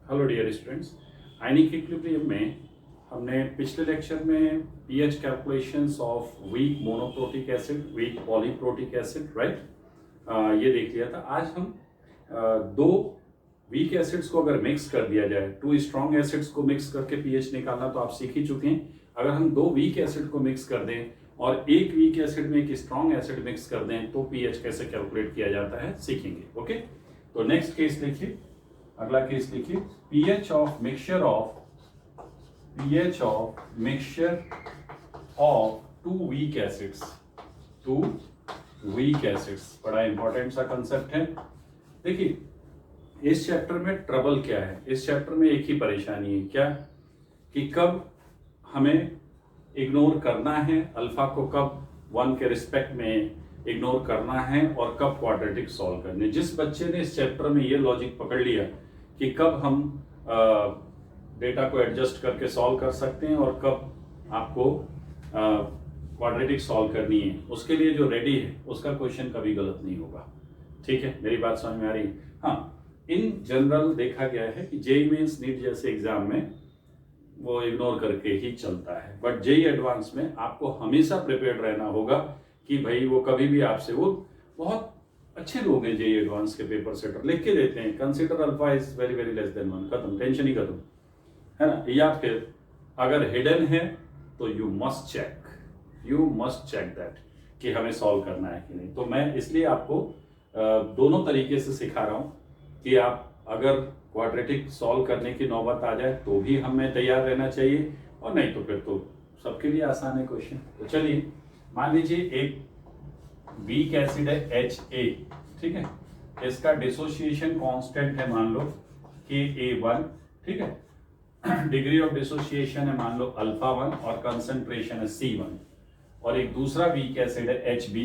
Hello dear students, ionic equilibrium में हमने पिछले लेक्चर में pH calculations of weak monoprotic acid, weak polyprotic acid, right, ये देख लिया था। आज हम दो वीक एसिड्स को अगर मिक्स कर दिया जाए, टू स्ट्रॉन्ग एसिड्स को मिक्स करके पीएच निकालना तो आप सीख ही चुके हैं। अगर हम दो वीक एसिड को मिक्स कर दें और एक वीक एसिड में एक स्ट्रॉन्ग एसिड मिक्स कर दें तो पीएच कैसे कैलकुलेट किया जाता है सीखेंगे। ओके, तो नेक्स्ट केस देखिए, अगला केस देखिए, pH of mixture of two weak acids, बड़ा इंपॉर्टेंट सा कंसेप्ट है। देखिए, इस चैप्टर में ट्रबल क्या है, इस चैप्टर में एक ही परेशानी है, क्या कि कब हमें इग्नोर करना है अल्फा को, कब वन के रिस्पेक्ट में इग्नोर करना है और कब क्वाड्रेटिक सॉल्व करने। जिस बच्चे ने इस चैप्टर में ये लॉजिक पकड़ लिया कि कब हम डेटा को एडजस्ट करके सॉल्व कर सकते हैं और कब आपको क्वाड्रेटिक सॉल्व करनी है, उसके लिए जो रेडी है उसका क्वेश्चन कभी गलत नहीं होगा। ठीक है, मेरी बात समझ में आ रही है? हाँ, इन जनरल देखा गया है कि जेईई मेंस नीट जैसे एग्जाम में वो इग्नोर करके ही चलता है, बट जेईई एडवांस में आपको हमेशा प्रिपेयर्ड रहना होगा कि भाई वो कभी भी आपसे, वो बहुत अच्छे लोग हैं जेईई एडवांस के पेपर सेटर, लिख के देते हैं consider alpha is very very less than 1, खत्म, टेंशन ही खत्म, है ना। या फिर अगर हिडन है तो यू मस्ट चेक दैट कि हमें सॉल्व करना है कि नहीं। तो मैं इसलिए आपको दोनों तरीके से सिखा रहा हूं कि आप अगर क्वाड्रेटिक सॉल्व करने की नौबत आ जाए तो भी हमें तैयार रहना चाहिए, और नहीं तो फिर तो सबके लिए आसान है क्वेश्चन। तो चलिए, मान लीजिए एक वीक एसिड है HA, ठीक है, इसका डिसोसिएशन कांस्टेंट है मान लो Ka1, ठीक है, डिग्री ऑफ डिसोसिएशन है मान लो अल्फा 1 और कंसंट्रेशन है C1। और एक दूसरा वीक एसिड है HB,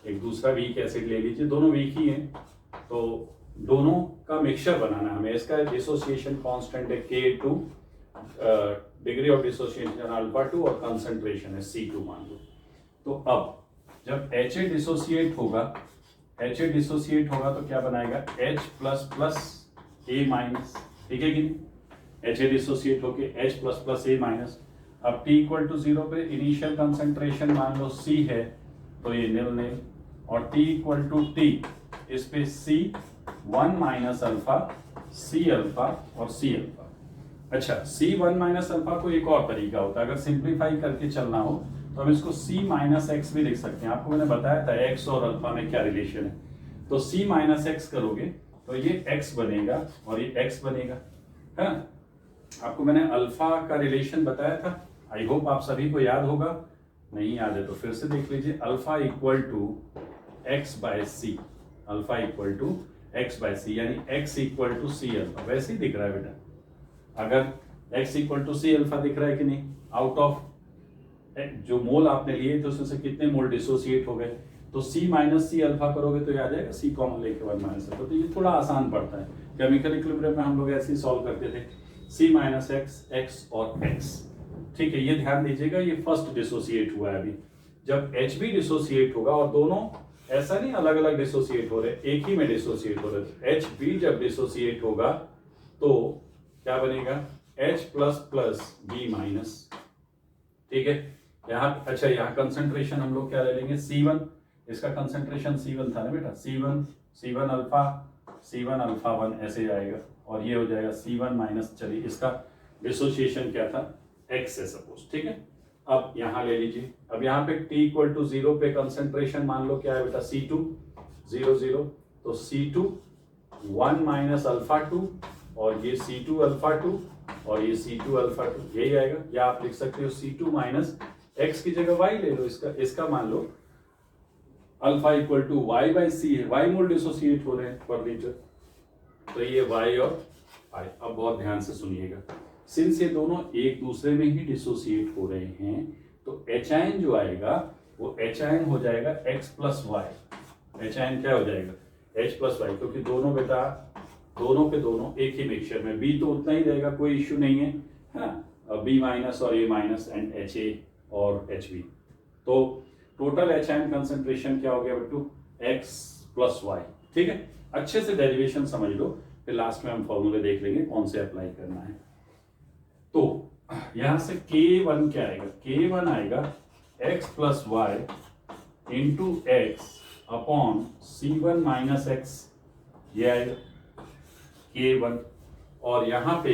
एक दूसरा वीक एसिड ले लीजिए, दोनों वीक ही हैं, तो दोनों का मिक्सचर बनाना हमें। इसका डिसोसिएशन कांस्टेंट है K2, degree of dissociation alpha 2 और कंसंट्रेशन है C2 मान लो। तो अब जब HA डिसोसिएट होगा तो क्या बनाएगा, H plus plus A minus, ठीक है कि नहीं। HA डिसोसिएट होके H plus plus A minus. अब T इक्वल टू 0 पे इनिशियल कंसंट्रेशन मान लो C है तो ये नील, और T इक्वल टू T इस पे C1 minus alpha, C alpha और C अल्फा। अच्छा, C1 माइनस अल्फा को एक और तरीका होता है, अगर सिंप्लीफाई करके चलना हो तो हम इसको C माइनस एक्स भी लिख सकते हैं। आपको मैंने बताया था x और अल्फा में क्या रिलेशन है, तो C माइनस एक्स करोगे तो ये x बनेगा और ये x बनेगा, है ना। आपको मैंने अल्फा का रिलेशन बताया था, आई होप आप सभी को याद होगा, नहीं याद है तो फिर से देख लीजिए। Alpha equal to x by c, alpha equal to x by c, यानी x equal to c alpha. वैसे ही दिख रहा है बेटा, अगर x equal to c alpha दिख रहा है कि नहीं, आउट ऑफ जो मोल आपने लिए थे उसमें से कितने मोल डिसोसिएट हो गए, तो C माइनस सी अल्फा करोगे तो याद आएगा C कॉमन लेके 1 माइनस अल्फा। तो ये थोड़ा आसान पड़ता है, केमिकल इक्विलिब्रियम में हम लोग ऐसे ही सॉल्व करते थे, C माइनस एक्स, एक्स और x, ठीक है। ये ध्यान दीजिएगा, ये फर्स्ट डिसोसिएट हुआ है अभी। जब HB डिसोसिएट होगा, और दोनों ऐसा नहीं अलग अलग डिसोसिएट हो रहे, एक ही में डिसोसिएट हो रहे, HB जब डिसोसिएट होगा तो क्या बनेगा, H plus plus B minus, ठीक है। यहाँ, अच्छा, यहाँ कंसंट्रेशन हम लोग क्या ले लेंगे, C1, इसका कंसंट्रेशन C1 था ना बेटा, C1 अल्फा 1 ऐसे आएगा, और ये हो जाएगा C1 माइनस, चलिए इसका डिसोसिएशन क्या था, X है सपोज, ठीक है। अब यहाँ ले लीजिए, अब यहाँ पे T इक्वल टू 0 पे कंसंट्रेशन मान लो क्या है बेटा, C2 0 तो C2 1 माइनस अल्फा 2 और ये C2 अल्फा 2 और ये C2 अल्फा 2, यही आएगा। या आप लिख सकते हो C2 माइनस x की जगह y ले लो, इसका मान लो alpha equal to y by c है, y मोल डिसोसिएट हो रहे हैं पर लीटर, तो ये y और I। अब बहुत ध्यान से सुनिएगा, सिंस ये दोनों एक दूसरे में ही डिसोसिएट हो रहे हैं तो एच जो आएगा वो एच हो जाएगा x प्लस वाई। एच क्या हो जाएगा, h प्लस वाई, क्योंकि दोनों बेटा, दोनों के दोनों एक ही मिक्सचर में, b तो उतना ही रहेगा, कोई इश्यू नहीं है ना, b माइनस और a माइनस एंड HA और HB, तो टोटल एच कंसंट्रेशन क्या हो गया बेटू, x प्लस वाई, ठीक है। अच्छे से डेरिवेशन समझ लो, फिर लास्ट में हम फॉर्मूले देख लेंगे कौन से अप्लाई करना है। तो यहां से K1 क्या आएगा, K1 आएगा x plus y into x upon C1 minus x, ये आएगा K1। और यहां पे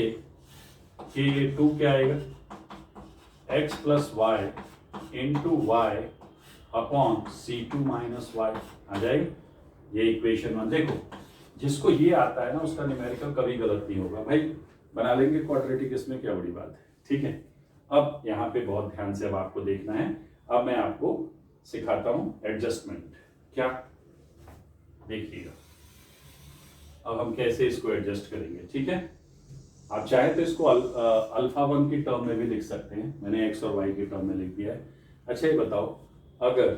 K2 क्या आएगा, x plus y into y upon C2 minus y आ जाएगा। ये इक्वेशन 1। देखो जिसको ये आता है ना उसका न्यूमेरिकल कभी गलत नहीं होगा भाई, बना लेंगे क्वाड्रेटिक, इसमें क्या बड़ी बात है, ठीक है। अब यहाँ पे बहुत ध्यान से अब आपको देखना है। अब मैं आपको सिखाता हूँ एडजस्टमेंट, क्या देखिएगा अब हम कैसे इसको एडजस्ट करेंगे, ठीक है। आप चाहे तो इसको अल्फा 1 की टर्म में भी लिख सकते हैं, मैंने एक्स और वाई की टर्म में लिख दिया है। अच्छा ये बताओ, अगर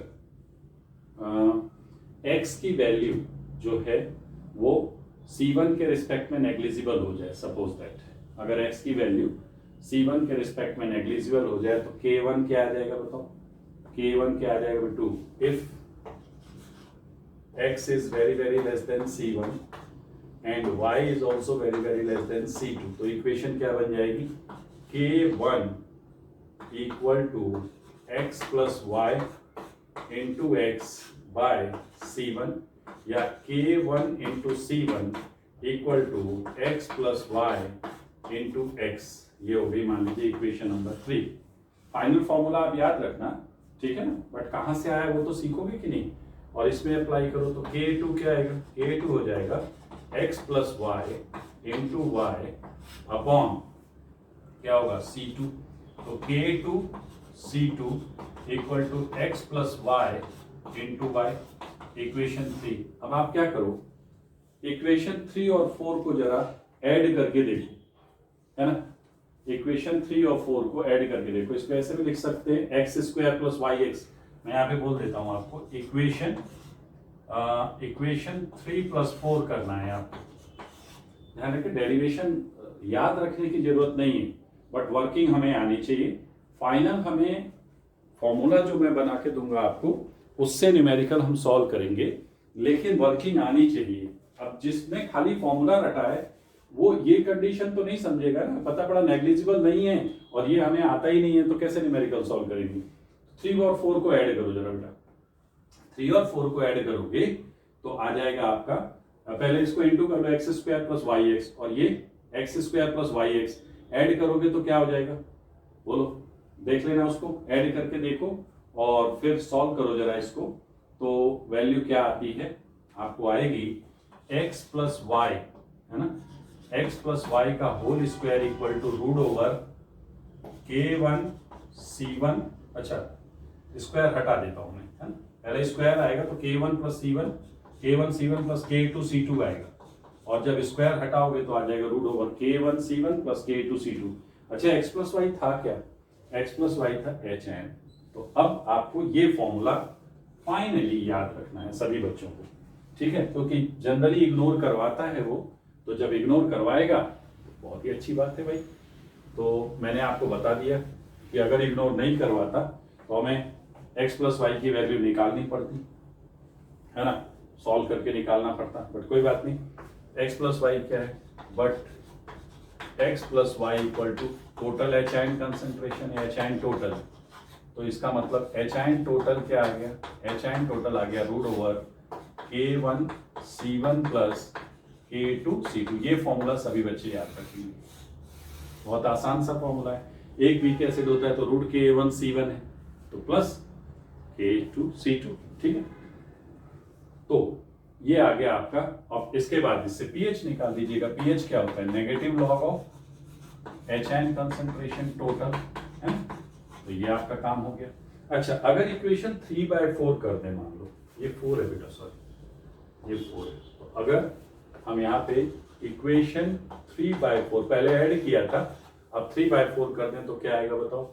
एक्स की वैल्यू जो है वो C1 के रिस्पेक्ट में नेग्लिजिबल हो जाए, सपोज दैट अगर x की वैल्यू C1 के रिस्पेक्ट में नेग्लिजिबल हो जाए तो K1 क्या आ जाएगा, बताओ K1 क्या आ जाएगा, 2 if x is very very less than C1 and y is also very very less than C2, तो इक्वेशन क्या बन जाएगी, K1 equal to x plus y into x by C1 या K1 into C1 equal to x plus y into x, ये हो गई मान लीजिए इक्वेशन नंबर 3। फाइनल फॉर्मूला आप याद रखना, ठीक है ना, बट कहाँ से आया वो तो सीखोगे कि नहीं। और इसमें अप्लाई करो तो K2 क्या आएगा, K2 हो जाएगा x plus y into y upon क्या होगा C2, तो K2 C2 equal to x plus y into y, equation 3। अब आप क्या करो, इक्वेशन 3 और 4 को जरा ऐड करके देखो, है ना, इक्वेशन 3 और 4 को ऐड करके देखो। इसको ऐसे भी लिख सकते हैं x square plus y x, मैं यहाँ पे बोल देता हूँ आपको, इक्वेशन 3 प्लस 4 करना है आपको। ध्यान रखिए डेरिवेशन याद रखने की जरूरत नहीं है, बट वर्किंग हमें आनी चाहिए। फाइनल हमें फॉर्मूला जो मैं बना के दूंगा आपको उससे न्यूमेरिकल हम सॉल्व करेंगे, लेकिन वर्किंग आनी चाहिए। अब जिसने खाली फॉर्मूला रटा है वो ये कंडीशन तो नहीं समझेगा ना, पता पड़ा नेग्लिजिबल नहीं है और ये हमें आता ही नहीं है, तो कैसे न्यूमेरिकल सॉल्व करेंगे। 3 और 4 को ऐड करो जरा बेटा, 3 और 4 को ऐड करोगे तो आ जाएगा आपका, पहले इसको इंटू कर लो x square plus y x, और ये x square plus y x add करोगे तो क्या हो जाएगा, बोलो, देख लेना, उसको ऐड करके देखो और फिर सॉल्व करो जरा इसको। तो वैल्यू क्या आती है आपको, आएगी x प्लस वाई, है ना, x प्लस वाई का whole square equal to root over K1 C1, अच्छा स्क्वायर हटा देता हूं मैं, है ना, पहले स्क्वायर आएगा तो K1 plus C1, K1 C1 plus K2 C2 आएगा, और जब स्क्वायर हटाओगे तो आ जाएगा root over K1 C1 plus K2 C2। अच्छा x प्लस वाई था क्या, x प्लस वाई था HN। तो अब आपको ये फॉर्मूला फाइनली याद रखना है सभी बच्चों को, ठीक है, क्योंकि जनरली इग्नोर करवाता है वो, तो जब इग्नोर करवाएगा तो बहुत ही अच्छी बात है भाई। तो मैंने आपको बता दिया कि अगर इग्नोर नहीं करवाता तो हमें x प्लस वाई की वैल्यू निकालनी पड़ती, है ना, सॉल्व करके निकालना पड़ता, बट कोई बात नहीं, x प्लस वाई क्या है, but x plus y equal to total H ion concentration, H ion total, तो इसका मतलब एच आयन टोटल क्या आ गया, एच आयन टोटल आ गया root over K1 C1 plus K2 C2। ये फॉर्मूला सभी बच्चे याद रखेंगे, बहुत आसान सा फॉर्मूला है। एक वीक एसिड होता है तो रूट K1 C1 है तो प्लस K2 C2, ठीक है। तो ये आ गया आपका। अब इसके बाद इससे pH निकाल दीजिएगा। pH क्या होता है, negative log of H ion concentration total, है ना, तो ये आपका काम हो गया। अच्छा अगर इक्वेशन 3/4 कर दें, मान लो ये 4 है बेटा, सॉरी ये 4 है, तो अगर हम यहाँ पे इक्वेशन 3/4 पहले ऐड किया था, अब 3/4 कर दें तो क्या आएगा बताओ,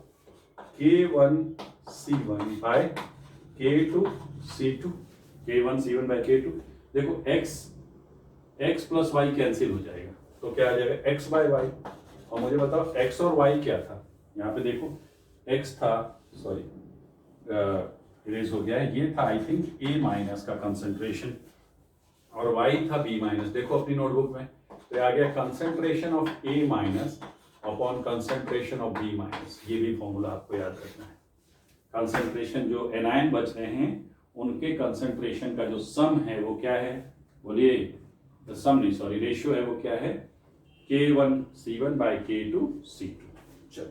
K1 C1 bye K2 C2, K1 C1 bye K2। देखो x प्लस वाई कैंसिल हो जाएगा तो क्या आ जाएगा x बाय वाई, और मुझे बताओ x और y क्या था, यहाँ पे देखो x था, सॉरी इरेज हो गया है, ये था आई थिंक A माइनस का कंसेंट्रेशन और y था B माइनस। देखो अपनी नोटबुक में तो आ गया concentration of A minus upon concentration of B minus. ये भी फॉर्मूला आपको याद रखना है। कंसेंट्रेशन जो एनायन बच रहे हैं उनके कंसेंट्रेशन का जो सम है वो क्या है, बोलिए, सम नहीं सॉरी रेशियो है वो क्या है, K1C1 बाई K2C2। चलिए,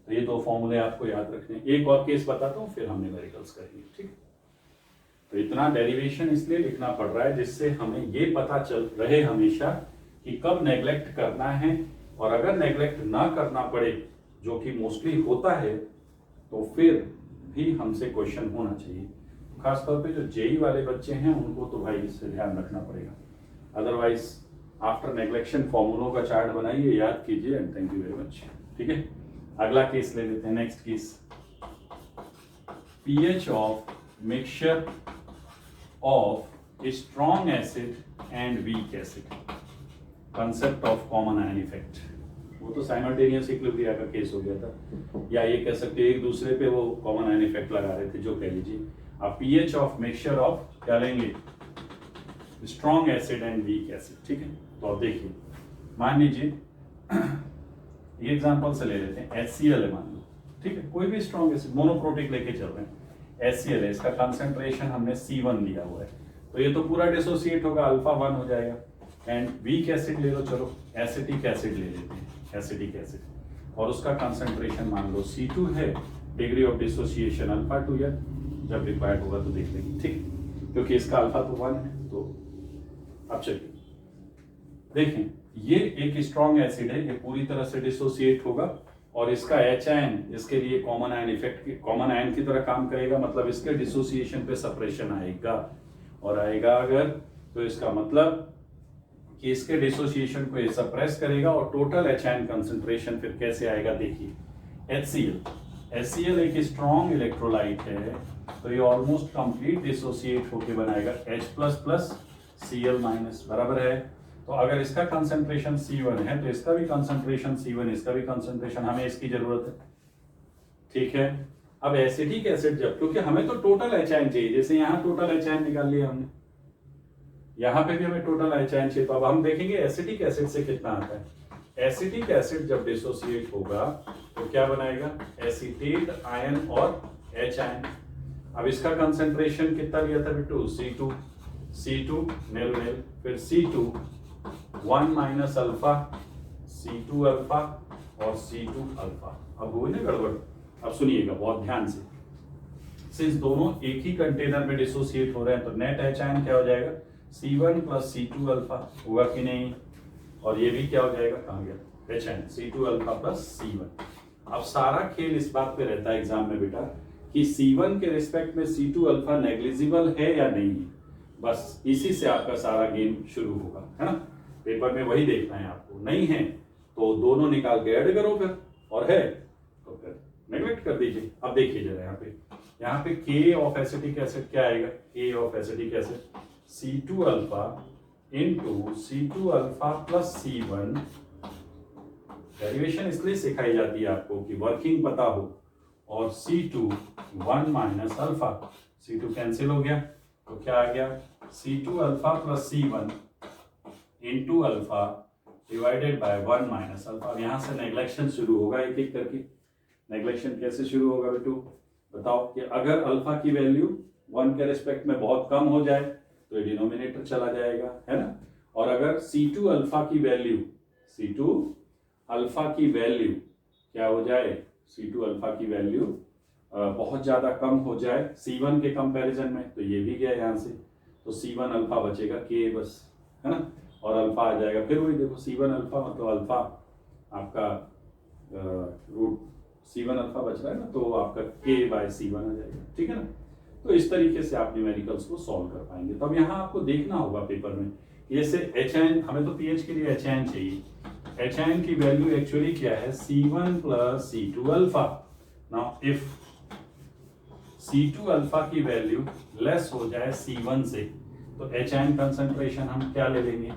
तो ये दो फॉर्मूले आपको याद रखने हैं। एक और केस बताता हूँ फिर हम न्यूमेरिकल्स करेंगे, ठीक। तो इतना डेरिवेशन इसलिए लिखना पड़ रहा है जिससे हमें ये पता चल रहे हमेशा कि कब नेग्लेक्ट करना है, और अगर नेग्लेक्ट ना करना पड़े जो कि मोस्टली होता है तो फिर भी हमसे क्वेश्चन होना चाहिए। खासतौर पे जो जेई वाले बच्चे हैं उनको तो भाई इससे ध्यान रखना पड़ेगा, अदरवाइज आफ्टर नेग्लेक्शन फॉर्मूलों का चार्ट बनाइए, याद कीजिए, and thank you very much. ठीक है, अगला केस ले लेते हैं। Next case, pH of mixture of strong acid and weak acid, concept of common ion effect. वो तो साइमल्टेनियस इक्विलिब्रिया का केस हो गया था, या ये कह सकते हैं एक दूसरे पे वो कॉमन आयन इफेक्ट लगा रहे थे, जो कह लीजिए। अब पीएच ऑफ मिक्सचर ऑफ क्या लेंगे, strong acid and weak acid. ठीक है, तो अब देखिए, मान लीजिए ये एग्जांपल से ले लेते हैं, HCl है मान लो, ठीक है, कोई भी स्ट्रॉन्ग एसिड, मोनोप्रोटिक लेके चल रहे हैं, HCl है, इसका कंसेंट्रेशन हमने C1 लिया हुआ है, तो ये तो पूरा डिसोसिएट होगा, अल्फा 1 हो जाएगा। एंड वीक एसिड ले लो, चलो एसिटिक एसिड ले लेते हैं, एसिटिक एसिड, और उसका कंसेंट्रेशन मान लो C2 है, डिग्री ऑफ डिसोसिएशन अल्फा 2, या जब रिक्वायर्ड होगा तो देख लेंगे, ठीक, क्योंकि इसका अल्फा तो 1 है। तो अब चलिए देखें, ये एक स्ट्रॉन्ग एसिड है, ये पूरी तरह से डिसोसिएट होगा, और इसका एच आयन इसके लिए common ion effect, common ion की तरह काम करेगा, मतलब इसके डिसोसिएशन पे सप्रेशन आएगा, और आएगा अगर तो इसका मतलब कि इसके डिसोसिएशन को ये सप्रेस करेगा, और टोटल एच आयन कंसंट्रेशन फिर कैसे आएगा, देखिए HCl एक स्ट्रॉन्ग इलेक्ट्रोलाइट है, तो ये ऑलमोस्ट कंप्लीट डिसोसिएट होके बनाएगा H++Cl- बराबर है। तो अगर इसका कंसंट्रेशन C1 है तो इसका भी कंसंट्रेशन C1, इसका भी कंसंट्रेशन, हमें इसकी जरूरत है, ठीक है। अब एसिटिक एसिड जब, क्योंकि हमें तो टोटल एच आयन चाहिए, जैसे यहाँ टोटल एच आयन निकाल लिया हमने, यहाँ पे भी हमें टोटल एच आयन चाहिए, तो अब हम देखेंगे एसिटिक एसिड से कितना आता है। एसिटिक एसिड जब डिसोसिएट होगा तो क्या बनाएगा, एसीटेट आयन और एच आयन। अब इसका कंसंट्रेशन कितना लिया था बिट्टू, C2 नेल नेल, फिर C2 1 minus alpha, C2 alpha और C2 अल्फा। अब हुई ना गड़बड़, अब सुनिएगा बहुत ध्यान से, सिंस दोनों एक ही कंटेनर में डिसोसिएट हो रहे हैं तो नेट एच आयन क्या हो जाएगा, C1 प्लस C2 अल्फा, होगा कि नहीं, और ये भी क्या हो जाएगा, कहाँ गया H ion, C2 alpha plus C1। अब सारा खेल इस बात पे रहता है एग्जाम में बेटा कि C1 के रिस्पेक्ट में C2 अल्फा नेग्लिजिबल है या नहीं है, बस इसी से आपका सारा गेम शुरू होगा, है ना। पेपर में वही देखना है आपको, नहीं है तो दोनों निकाल के ऐड करो फिर, और है तो फिर नेग्लेक्ट कर दीजिए। अब देखिए जरा यहाँ पे K ऑफ एसिटिक एसिड क्या आएगा, K of acetic acid C2 alpha into C2 alpha plus C1। Derivation इसलिए सिखाई जाती है आपको कि वर्किंग पता हो, और C2 1 minus alpha, C2 cancel हो गया तो क्या आ गया, C2 alpha plus C1 into alpha divided by 1 minus alpha. अब यहाँ से नेग्लेक्शन शुरू होगा एक एक करके। नेग्लेक्शन कैसे शुरू होगा बेटू, बताओ कि अगर अल्फा की वैल्यू 1 के रिस्पेक्ट में बहुत कम हो जाए तो ये डिनोमिनेटर चला जाएगा, है ना। और अगर C2 अल्फा की वैल्यू, C2 अल्फा की वैल्यू क्या हो जाए, C2 अल्फा की वैल्यू बहुत ज्यादा कम हो जाए C1 के कंपैरिजन में, तो ये भी गया यहाँ से, तो C1 अल्फा बचेगा K बस, है ना, और अल्फा आ जाएगा, फिर वही देखो C1 अल्फा मतलब अल्फा आपका रूट C1 अल्फा बच रहा है ना, तो आपका K बाय C1 आ जाएगा, ठीक है ना। तो इस तरीके से आप न्यूमेरिकल्स को सॉल्व कर पाएंगे। तो अब यहाँ आपको देखना होगा पेपर में, जैसे एच आयन, हमें तो पीएच के लिए एच आयन चाहिए, एच आयन की वैल्यू एक्चुअली क्या है, C1 plus C2 alpha. Now if C2 alpha की वैल्यू लेस हो जाए C1 से, तो एच आयन कंसंट्रेशन हम क्या ले लेंगे,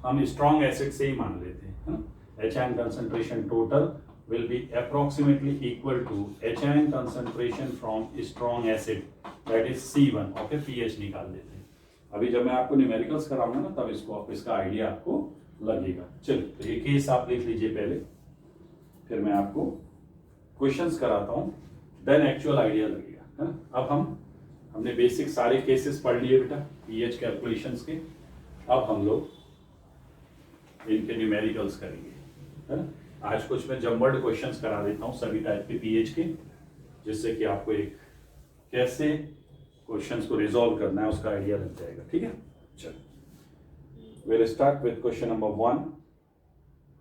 हम स्ट्रॉन्ग एसिड से ही मान लेते हैं, है ना। H ion concentration total will be approximately equal to H ion concentration from strong acid, that is C1, और फिर pH निकाल देते हैं। अभी जब मैं आपको न्यूमेरिकल्स कराऊंगा ना तब इसको इसका आइडिया आपको लगेगा। चलिए, तो ये केस आप देख लीजिए पहले, फिर मैं आपको क्वेश्चंस कराता हूं, देन एक्चुअल आइडिया लगेगा, है ना। अब हमने बेसिक सारे केसेस पढ़ लिए बेटा पीएच कैलकुलेशंस के। अब हम लोग इनके न्यूमेरिकल्स करेंगे, है ना। आज कुछ मैं जम्बर्ड क्वेश्चंस करा देता हूं सभी टाइप के पीएच के, जिससे कि आपको एक कैसे क्वेश्चंस को रिजॉल्व करना है उसका आइडिया लग जाएगा। ठीक है, चलो will start with question number 1।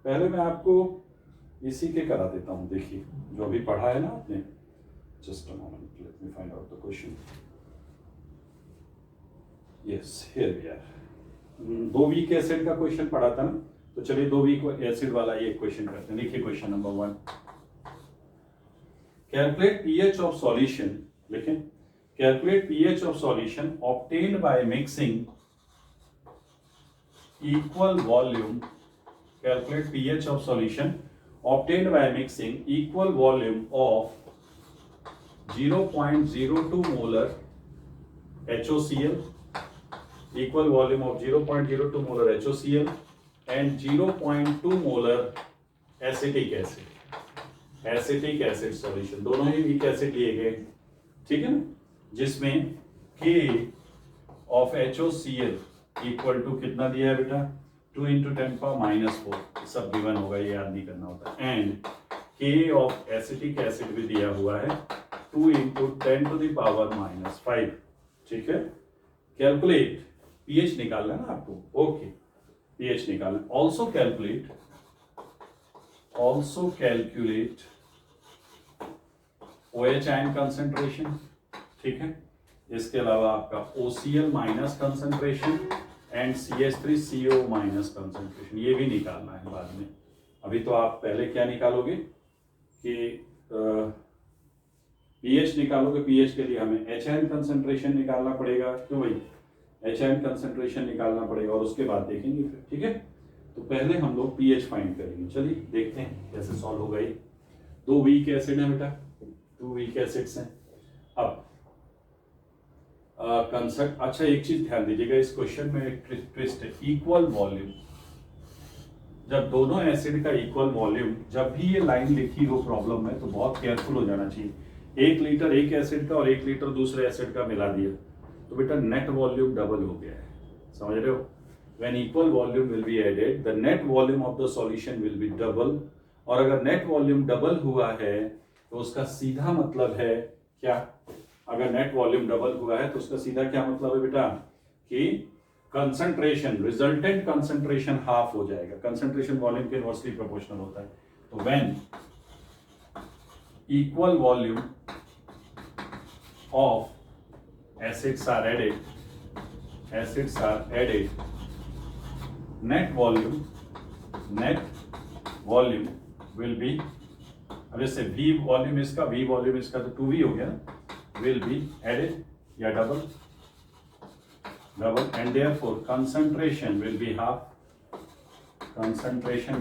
पहले मैं आपको इसी के करा देता हूं, देखिए जो अभी पढ़ा है ना आपने। Just a moment, let me find out the question. Yes, here we are. 2 weak acid का क्वेश्चन पढ़ा था ना, तो चलिए 2 वीक एसिड वाला ये क्वेश्चन करते हैं। देखिए question number 1, calculate pH of solution, लिखें calculate pH of solution obtained by mixing equal volume, calculate pH of solution obtained by mixing equal volume of 0.02 molar HOCl, equal volume of 0.02 molar HOCl and 0.2 molar acetic acid solution। दोनों ही weak acid लिए गए, ठीक है ना, जिसमें K of HOCl equal to कितना दिया है बेटा, 2 × 10⁻⁴, सब गिवन होगा, ये याद नहीं करना होता। एंड के ऑफ एसिटिक एसिड भी दिया हुआ है 2 × 10⁻⁵। ठीक है, कैलकुलेट पीएच निकालना है ना आपको, ओके पीएच निकालना। Also calculate OH ion concentration, ठीक है। इसके अलावा आपका OCl minus concentration and CH3CO minus concentration, ये भी निकालना है बाद में। अभी तो आप पहले क्या निकालोगे कि पीएच निकालोगे। पीएच के लिए हमें एच आयन कंसेंट्रेशन निकालना पड़ेगा, क्यों भाई, एच आयन कंसेंट्रेशन निकालना पड़ेगा और उसके बाद देखेंगे फिर। ठीक है, तो पहले हम लोग पीएच फाइंड करेंगे। चलिए देखते हैं कैसे सॉल्व होगा ये। 2 वीक एसिड है बेटा, 2 वीक एसिड्स हैं। अब कंसेप्ट, अच्छा एक चीज ध्यान दीजिएगा, इस क्वेश्चन में एक ट्विस्ट है, इक्वल वॉल्यूम। जब दोनों एसिड का इक्वल वॉल्यूम, जब भी ये लाइन लिखी हो प्रॉब्लम में, तो बहुत केयरफुल हो जाना चाहिए। 1 लीटर एक एसिड का और 1 लीटर दूसरे एसिड का मिला दिया तो बेटा नेट वॉल्यूम डबल हो गया है, समझ रहे हो। When equal volume will be added, the net volume of the solution will be double. और अगर नेट वॉल्यूम डबल हुआ है तो उसका सीधा मतलब है क्या, अगर नेट वॉल्यूम डबल हुआ है तो उसका सीधा क्या मतलब है बेटा, कि कंसंट्रेशन, रिजल्टेंट कंसंट्रेशन हाफ हो जाएगा। कंसंट्रेशन वॉल्यूम के इनवर्सली प्रोपोर्शनल होता है। तो when equal volume of acids are added, net volume will be, अब जैसे V वॉल्यूम इसका तो 2V हो गया ना, will be added या double and therefore concentration will be half, concentration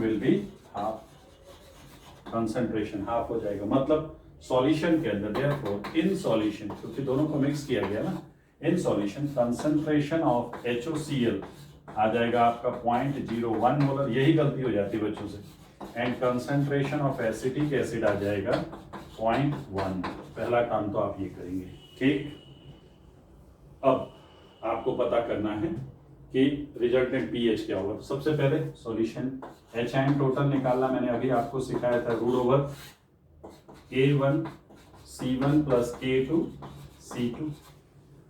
half हो जाएगा। मतलब सॉल्यूशन के अंदर, therefore इन सॉल्यूशन, क्योंकि दोनों को मिक्स किया गया ना, in solution concentration of HOCl आ जाएगा आपका 0.01 मोलर, यही गलती हो जाती है बच्चों से। And concentration of acetic acid आ जाएगा 0.1। पहला काम तो आप ये करेंगे, ठीक। अब आपको पता करना है कि रिजल्टेंट पीएच क्या होगा। तो सबसे पहले सॉल्यूशन एच आयन टोटल निकालना, मैंने अभी आपको सिखाया था, √/K1 C1 + K2 C2,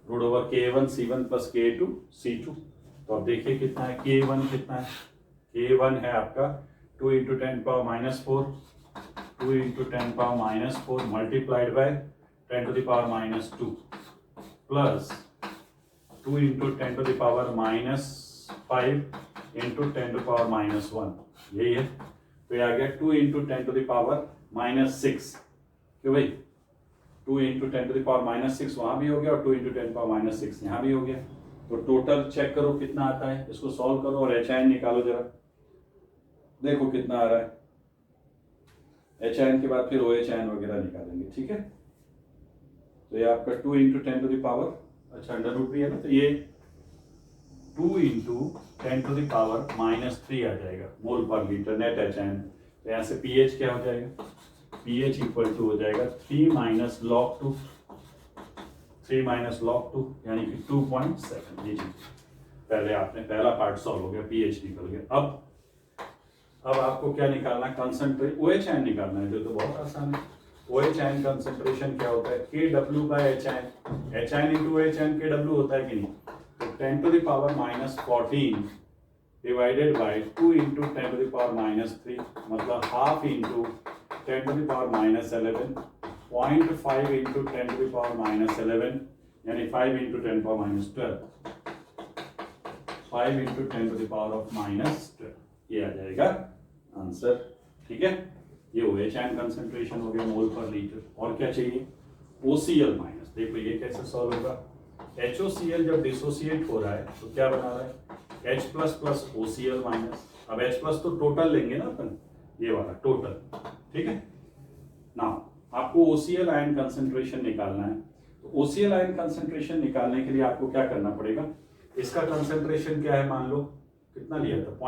√K1 C1 + K2 C2। तो अब देखिए कितना है, K1 कितना है, K1 है आपका 2 × 10⁻⁴, 2 × 10⁻⁴ मल्टीप्लाइड बाय 10⁻⁻2 प्लस 2 × 10⁻⁻5 × 10⁻⁻1, यही है। तो ये आ गया 2 × 10⁻⁻6, क्यों भाई, 2 × 10⁻⁻6 वहां भी हो गया और 2 × 10⁻⁻6 यहाँ भी हो गया। तो टोटल चेक करो कितना आता है, इसको सॉल्व करो और एच आयन निकालो जरा, देखो कितना आ रहा है। एच आयन के बाद फिर OH आयन वगैरह निकालेंगे, ठीक है। तो ये आपका 2 × 10⁻, अच्छा अंडर रूट भी है ना, तो ये 2 इंटू 10⁻³ आ जाएगा मोल पर लीटर नेट HN। तो यहाँ से pH क्या हो जाएगा, pH इक्वल टू हो जाएगा 3 - log2 यानी कि 2.7। ये चीज पहले आपने पहला पार्ट सॉल्व हो गया, pH निकल गया। अब आपको क्या निकालना है, कंसंट्रेट OH आयन निकालना है, जो तो बहुत आसान है। OH आयन कंसंट्रेशन क्या होता है, Kw/HN, HN into OH Kw होता है कि नहीं। तो 10⁻⁻14 डिवाइडेड बाय 2 इंटू 10⁻³ मतलब हाफ इंटू 10⁻11, 0.5 इंटू 10⁻11 यानी 5 इंटू 10⁻12, 5 इंटू 10⁻−12 ये आ जाएगा आंसर। ठीक है, ये OH आयन कंसंट्रेशन हो गया मोल पर लीटर। और क्या चाहिए, OCl माइनस। देखो ये कैसे सॉल्व होगा, HOCl जब डिसोसिएट हो रहा है तो क्या बना रहा है, H plus plus OCl minus. अब H प्लस तो टोटल लेंगे ना अपन, ये वाला टोटल। ठीक है, नाउ आपको OCl आयन कंसंट्रेशन निकालना है। तो OCl आयन कंसंट्रेशन निकालने के लिए आपको क्या करना पड़ेगा, इसका कंसंट्रेशन क्या है, मान लो कितना लिया था,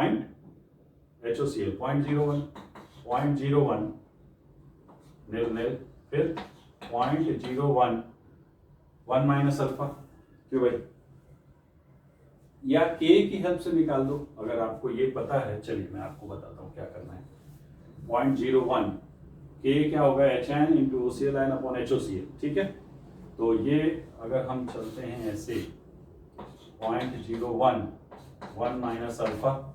HOCl 0.01 निल फिर 0.01 1 माइनस अल्फा। क्यों भाई, या K की हेल्प से निकाल दो अगर आपको ये पता है। चलिए मैं आपको बताता हूँ क्या करना है। 0.01 K क्या होगा, HN into OCl ion upon HOCl। ठीक है, तो ये अगर हम चलते हैं ऐसे 0.01 1 माइनस अल्फा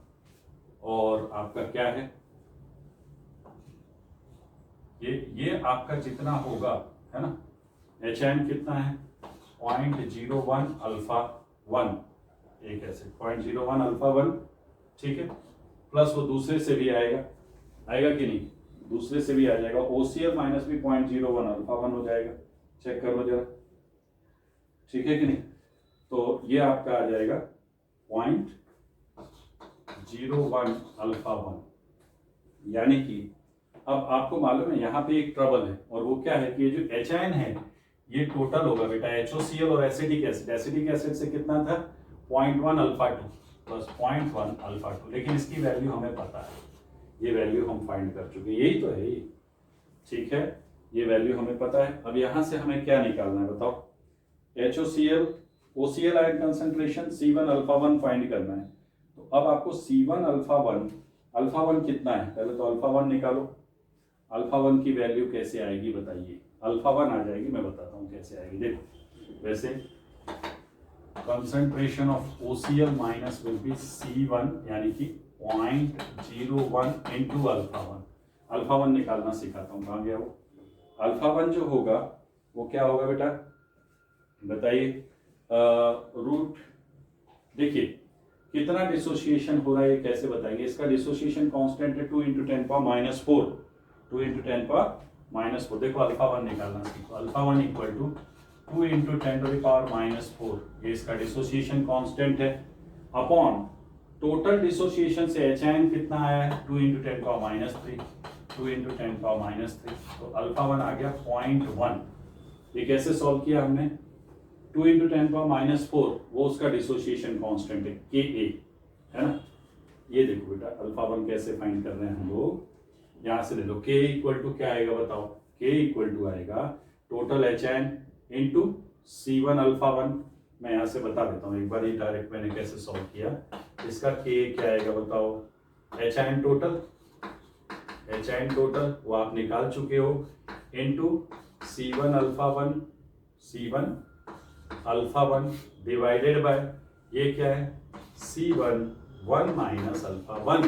और आपका क्या है, ये आपका जितना होगा है ना, HN कितना है 0.01 अल्फा 1, एक ऐसे 0.01 अल्फा 1। ठीक है, प्लस वो दूसरे से भी आएगा कि नहीं, दूसरे से भी आ जाएगा। OCl माइनस भी 0.01 अल्फा 1 हो जाएगा, चेक कर लो जरा। ठीक है कि नहीं, तो ये आपका आ जाएगा 0.01 अल्फा 1। यानी कि अब आपको मालूम है यहाँ पे एक ट्रबल है, और वो क्या है कि ये जो HN है ये टोटल होगा बेटा HOCl और एसिटिक एसिड। एसिटिक एसिड से कितना था 0.1 अल्फा 2 प्लस 0.1 अल्फा 2, लेकिन इसकी वैल्यू हमें पता है, ये वैल्यू हम फाइंड कर चुके हैं, यही तो है ये। ठीक है, ये वैल्यू हमें पता है। अब यहाँ से हमें क्या निकालना है बताओ, HOCl OCl ion concentration C1 alpha 1 find करना है। तो अब आपको C1 अल्फा 1 कितना है, पहले तो अल्फा 1 निकालो। अल्फा 1 की वैल्यू कैसे आएगी बताइए, अल्फा 1 आ जाएगी, मैं बताता हूँ कैसे आएगी। देखो वैसे concentration of OCl minus will be C1 यानी कि 0.01 इंटू अल्फा 1। अल्फा 1 निकालना सिखाता हूँ, कहाँ गया वो। अल्फा 1 जो होगा वो क्या होगा बेटा बताइए, रूट। देखिए कितना डिसोसिएशन हो रहा है ये कैसे बताएंगे, इसका डिसोसिएशन कांस्टेंट है 2 इंटू 10⁻⁴, 2 इंटू 10⁻⁴। देखो अल्फा 1 निकालना सीखो, अल्फा 1 इक्वल टू 2 इंटू 10⁻⁴, ये इसका डिसोसिएशन कांस्टेंट है, अपॉन टोटल डिसोसिएशन से HN कितना आया है 2 इंटू 10⁻⁵, 2 इंटू 10⁻⁵। तो अल्फा 1 आ गया 0.1। ये कैसे सॉल्व किया हमने, 2 इंटू 10⁻⁴ वो उसका डिसोसिएशन कांस्टेंट है Ka, है ना। ये देखो बेटा अल्फा 1 कैसे फाइंड कर रहे हैं हम लोग, यहाँ से ले लो। K इक्वल टू क्या आएगा बताओ, K इक्वल टू आएगा total HN into C1 alpha 1। मैं यहाँ से बता देता हूँ एक बार, ये डायरेक्ट मैंने कैसे सॉल्व किया। इसका K क्या आएगा बताओ, HN टोटल वो आप निकाल चुके हो, into C1 alpha 1 divided by ये क्या है C1 1 minus alpha 1।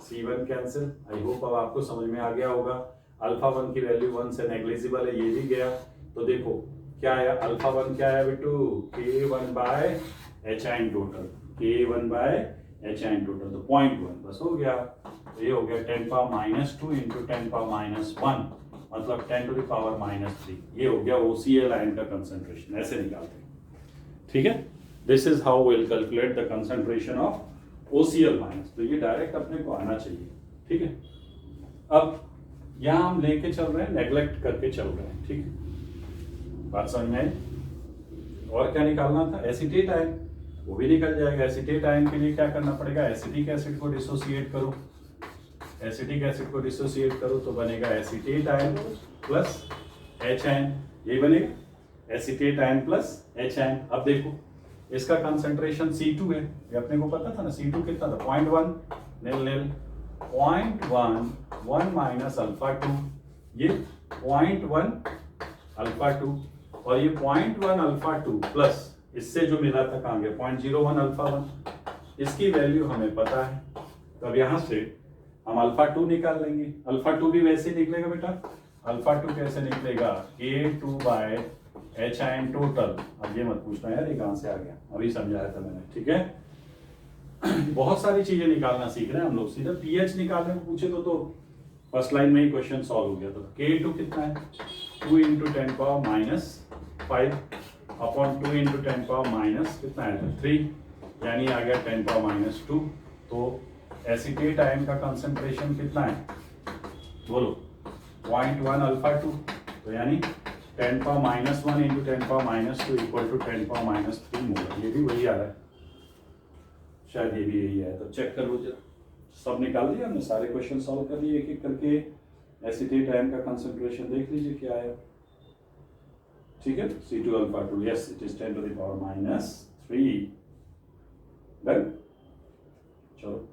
C1 cancel, I hope अब आपको समझ में आ गया होगा। अल्फा 1 की वैल्यू 1 से नेग्लिजिबल है, ये भी गया। तो देखो क्या आया, अल्फा 1 क्या आया बेटू, K1 by HN total, K1 by HN total, तो 0.1 बस हो गया। तो ये हो गया 10⁻² इंटू 10⁻1 मतलब 10⁻⁻3। ये हो गया OCl आयन का कंसंट्रेशन, ऐसे निकालते हैं। ठीक है, this is how will calculate the concentration of OCl minus. तो ये डायरेक्ट अपने को आना चाहिए। ठीक है, अब यहाँ हम लेके चल रहे हैं, नेग्लेक्ट करके चल रहे हैं। ठीक है, बात समझ में आई। और क्या निकालना था, एसीटेट आयन। वो भी निकल जाएगा। एसीटेट आयन के लिए क्या करना पड़ेगा, एसिटिक एसिड को डिसोसिएट करो, एसिटिक एसिड को डिसोसिएट करो तो बनेगा acetate ion plus H ion, ये बनेगा acetate ion plus H ion. अब देखो इसका कंसंट्रेशन C2 है, ये अपने को पता था ना, C2 कितना था 0.1 निल निल 0.1 1 माइनस अल्फा 2, ये 0.1 अल्फा 2 और ये 0.1 अल्फा 2 प्लस इससे जो मिला था कहाँ गया 0.01 अल्फा 1, इसकी वैल्यू हमें पता है। तो अब यहाँ से हम अल्फा 2 निकाल लेंगे। अल्फा 2 भी वैसे ही निकलेगा बेटा, अल्फा 2 कैसे निकलेगा K2 by H ion total. अब ये मत पूछना यार ये कहाँ से आ गया, अभी समझाया था मैंने, ठीक है। बहुत सारी चीजें निकालना सीख रहे हैं हम लोग, सीधा पीएच निकालने को पूछे तो फर्स्ट लाइन में ही क्वेश्चन सॉल्व हो गया। तो K2 कितना है 2 into 10 power minus 5 upon 2 into 10 power minus कितना है 3, यानी आ गया 10 पावर माइनस 2। तो एसीटेट आयन का कंसंट्रेशन कितना है बोलो 0.1 अल्फा 2, तो यानी 10 power minus 1 into 10 power minus 2 equal to 10 power minus 3 molar. ये भी वही आ रहा है, शायद ये भी यही है। तो चेक कर लो जरा, सब निकाल दिया हमने, सारे क्वेश्चन सॉल्व कर लिए एक एक करके। एसीटेट आयन का कंसंट्रेशन देख लीजिए क्या आया, ठीक है। C2 alpha 2, yes it is 10 to the power minus 3। Done. चलो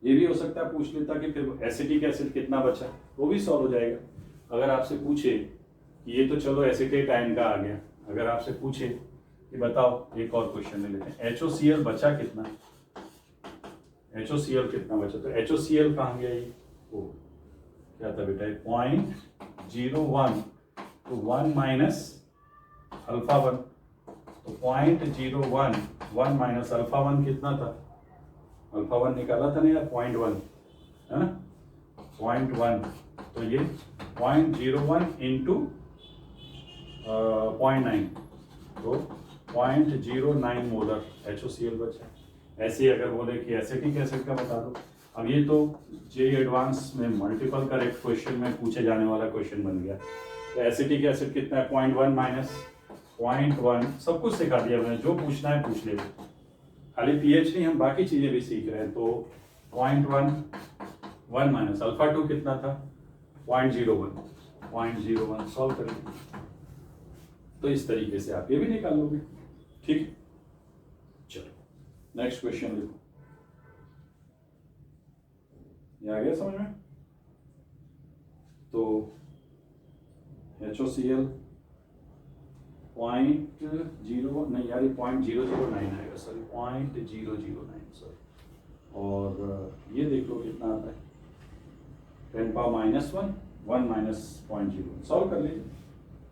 ये भी हो सकता है पूछ लेता कि फिर एसिटिक एसिड कितना बचा, वो भी सॉल्व हो जाएगा। अगर आपसे पूछे कि ये तो चलो एसीटेट आयन का आ गया, अगर आपसे पूछे कि बताओ एक और क्वेश्चन ले लेते हैं, HOCl बचा कितना, HOCl कितना बचा, तो HOCl कहाँ गया ये, वो क्या था बेटा 0.01 तो 1 माइनस अल्फा 1, तो 0.01 1 माइनस अल्फा 1 कितना था, अल्फा 1 निकाला था ना यार 0.1 है ना 0.1, तो ये 0.01 इंटू 0.9 तो 0.09 मोलर HOCl बचा। ऐसे अगर बोले कि एसिटिक एसिड का बता दो, अब ये तो जेईई एडवांस में मल्टीपल करेक्ट क्वेश्चन में पूछे जाने वाला क्वेश्चन बन गया। तो एसिटिक एसिड कितना है 0.1 माइनस 0.1, सब कुछ सिखा दिया मैंने, जो पूछना है पूछ ले, खाली पीएच नहीं हम बाकी चीजें भी सीख रहे हैं। तो 0.1 1 माइनस अल्फा 2 कितना था 0.01 सॉल्व करेंगे। तो इस तरीके से आप ये भी निकालोगे, ठीक है। चलो नेक्स्ट क्वेश्चन देखो, ये आ गया समझ में। तो HOCl 0.0 नहीं यार 0.009 आएगा, सॉरी 0.009 सॉरी, और ये देख लो कितना आता है 10 पावर माइनस 1 1 माइनस 0.01, सॉल्व कर लीजिए,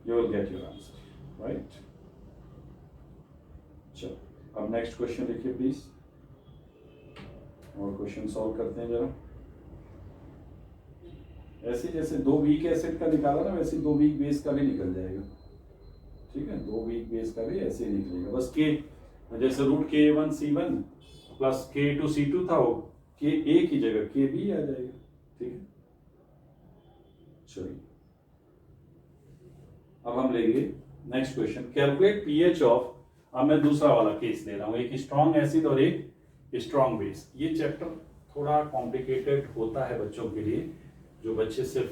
you will get your answer, right. चलो अब नेक्स्ट क्वेश्चन देखिए प्लीज, और क्वेश्चन सॉल्व करते हैं जरा। ऐसे जैसे 2 वीक एसिड का निकाला ना, वैसे 2 वीक बेस का भी निकल जाएगा, ठीक है। 2 वीक बेस का भी ऐसे ही निकलेगा, बस के जैसे रूट K1C1 प्लस K2C2 था, वो के ए की जगह के बी आ जाएगा, ठीक है। चलिए अब हम लेंगे next question, calculate pH of. अब मैं दूसरा वाला केस ले रहा हूँ, एक स्ट्रॉन्ग एसिड और एक स्ट्रॉन्ग बेस। ये चैप्टर थोड़ा कॉम्प्लिकेटेड होता है बच्चों के लिए, जो बच्चे सिर्फ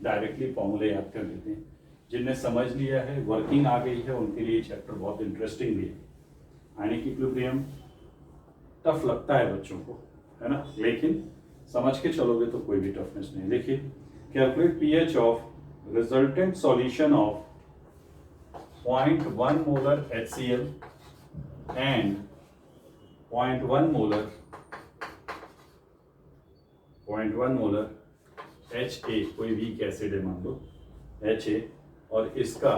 डायरेक्टली फॉर्मूले याद कर लेते हैं। जिनने समझ लिया है, वर्किंग आ गई है, उनके लिए चैप्टर बहुत इंटरेस्टिंग भी है। आयनिक इक्विलिब्रियम टफ लगता है बच्चों को, है ना, लेकिन समझ के चलोगे तो कोई भी टफनेस नहीं। देखिए calculate pH of resultant solution of 0.1 molar HCl and 0.1 molar HA, कोई वीक एसिड है मान लो HA, और इसका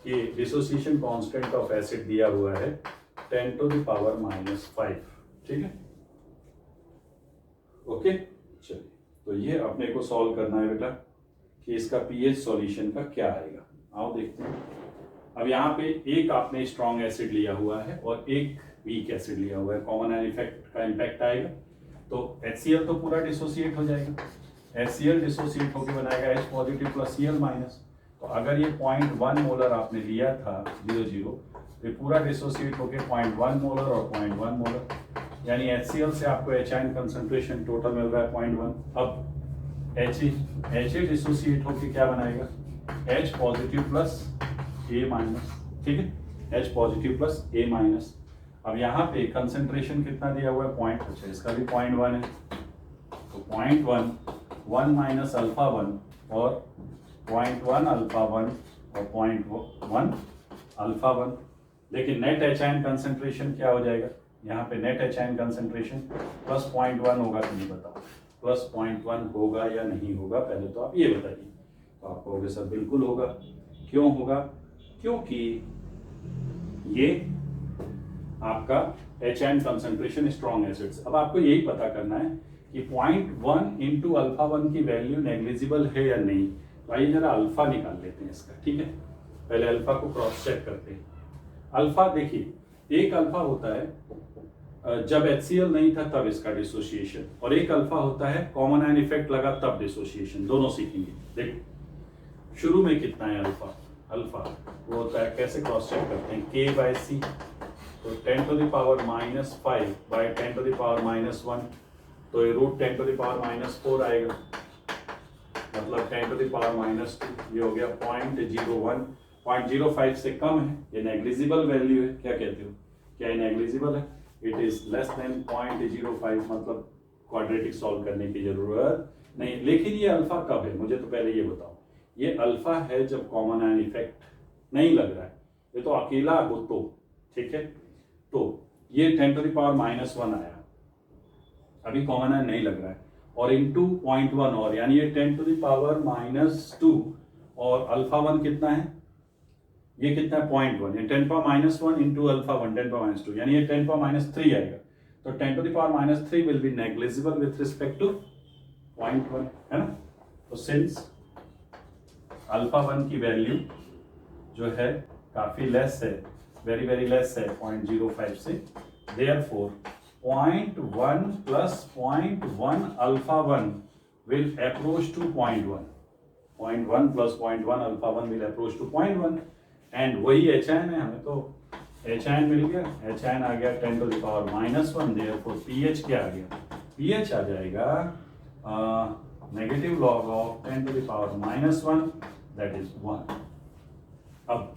ये डिसोसिएशन कांस्टेंट ऑफ एसिड दिया हुआ है 10 टू द पावर माइनस 5, ठीक है। ओके चलिए, तो ये अपने को सॉल्व करना है बेटा कि इसका पीएच सॉल्यूशन का क्या आएगा। आओ देखते हैं। अब यहाँ पे एक आपने स्ट्रॉन्ग एसिड लिया हुआ है और एक वीक एसिड लिया हुआ है, कॉमन आयन इफेक्ट का इम्पैक्ट आएगा। तो HCl तो पूरा डिसोसिएट हो जाएगा, HCl डिसोसिएट होकर बनाएगा H positive plus Cl minus. तो अगर ये 0.1 मोलर आपने लिया था 0.0, तो ये पूरा डिसोसिएट होके 0.1 मोलर और 0.1 मोलर, यानी HCl से आपको HIN कंसंट्रेशन टोटल मिल रहा है 0.1। अब HA डिसोसिएट होके क्या बनाएगा, H positive plus A minus, ठीक है, H positive plus A minus. अब यहाँ पे कंसंट्रेशन कितना दिया हुआ है, पॉइंट, अच्छा इसका भी 0.1 है, तो 0.1 1 माइनस अल्फा 1 और 0.1 अल्फा 1 और 0.1 अल्फा 1। लेकिन नेट HIN कंसंट्रेशन क्या हो जाएगा, यहाँ पे नेट HIN कंसंट्रेशन प्लस 0.1 होगा कि नहीं बताओ, प्लस 0.1 होगा या नहीं होगा, पहले तो आप ये बताइए। तो आप कहोगे सर बिल्कुल होगा। क्यों होगा, क्योंकि ये आपका HIN कंसंट्रेशन स्ट्रॉन्ग एसिड्स। अब आपको यही पता करना है कि 0.1 इंटू अल्फा 1 की वैल्यू नेग्लिजिबल है या नहीं। तो आइए जरा अल्फा निकाल लेते हैं इसका, ठीक है। पहले अल्फा को क्रॉस चेक करते हैं। अल्फा देखिए, एक अल्फा होता है जब HCl नहीं था तब इसका डिसोसिएशन, और एक अल्फा होता है कॉमन आयन इफेक्ट लगा तब डिसोसिएशन। दोनों सीखेंगे। देखो शुरू में कितना है अल्फा वो होता है, कैसे क्रॉस चेक करते हैं, K/C, तो 10 to the power minus 5 by 10 to the power minus 1, तो ये root 10 to the power minus 4 आएगा, मतलब 10 टू द पावर माइनस 2, ये हो गया 0.01। 0.05 से कम है, ये नेग्लिजिबल वैल्यू है। क्या कहते हो, क्या ये नेग्लिजिबल है, इट इज लेस देन 0.05, मतलब क्वाड्रेटिक सॉल्व करने की जरूरत नहीं। लेकिन ये अल्फा कब है, मुझे तो पहले ये बताओ। ये अल्फा है जब कॉमन आयन इफेक्ट नहीं लग रहा है, ये तो अकेला हो तो, ठीक है। तो ये 10 टू द पावर माइनस 1 आया, अभी कॉमन आयन नहीं लग रहा है, और इंटू 0.1 और, यानी ये 10 टू द पावर माइनस 2, और अल्फा 1 कितना है, ये कितना है 0.1, ये 10 power minus 1 into alpha 1 10 power minus 2, यानी ये 10 पावर माइनस 3 आएगा। तो 10 to the power minus 3 will be negligible with respect to 0.1, है ना। तो सिंस अल्फा 1 की वैल्यू जो है काफी लेस है, वेरी वेरी लेस है 0.05 से, therefore 0.1 plus 0.1 alpha 1 will approach to 0.1, 0.1 plus 0.1 alpha 1 will approach to 0.1, and वही HIN है, हमें तो HIN मिल गया, HIN आ गया 10 to the power minus 1, therefore pH क्या आ गया, pH आ जाएगा negative log of 10 to the power minus 1, that is 1। अब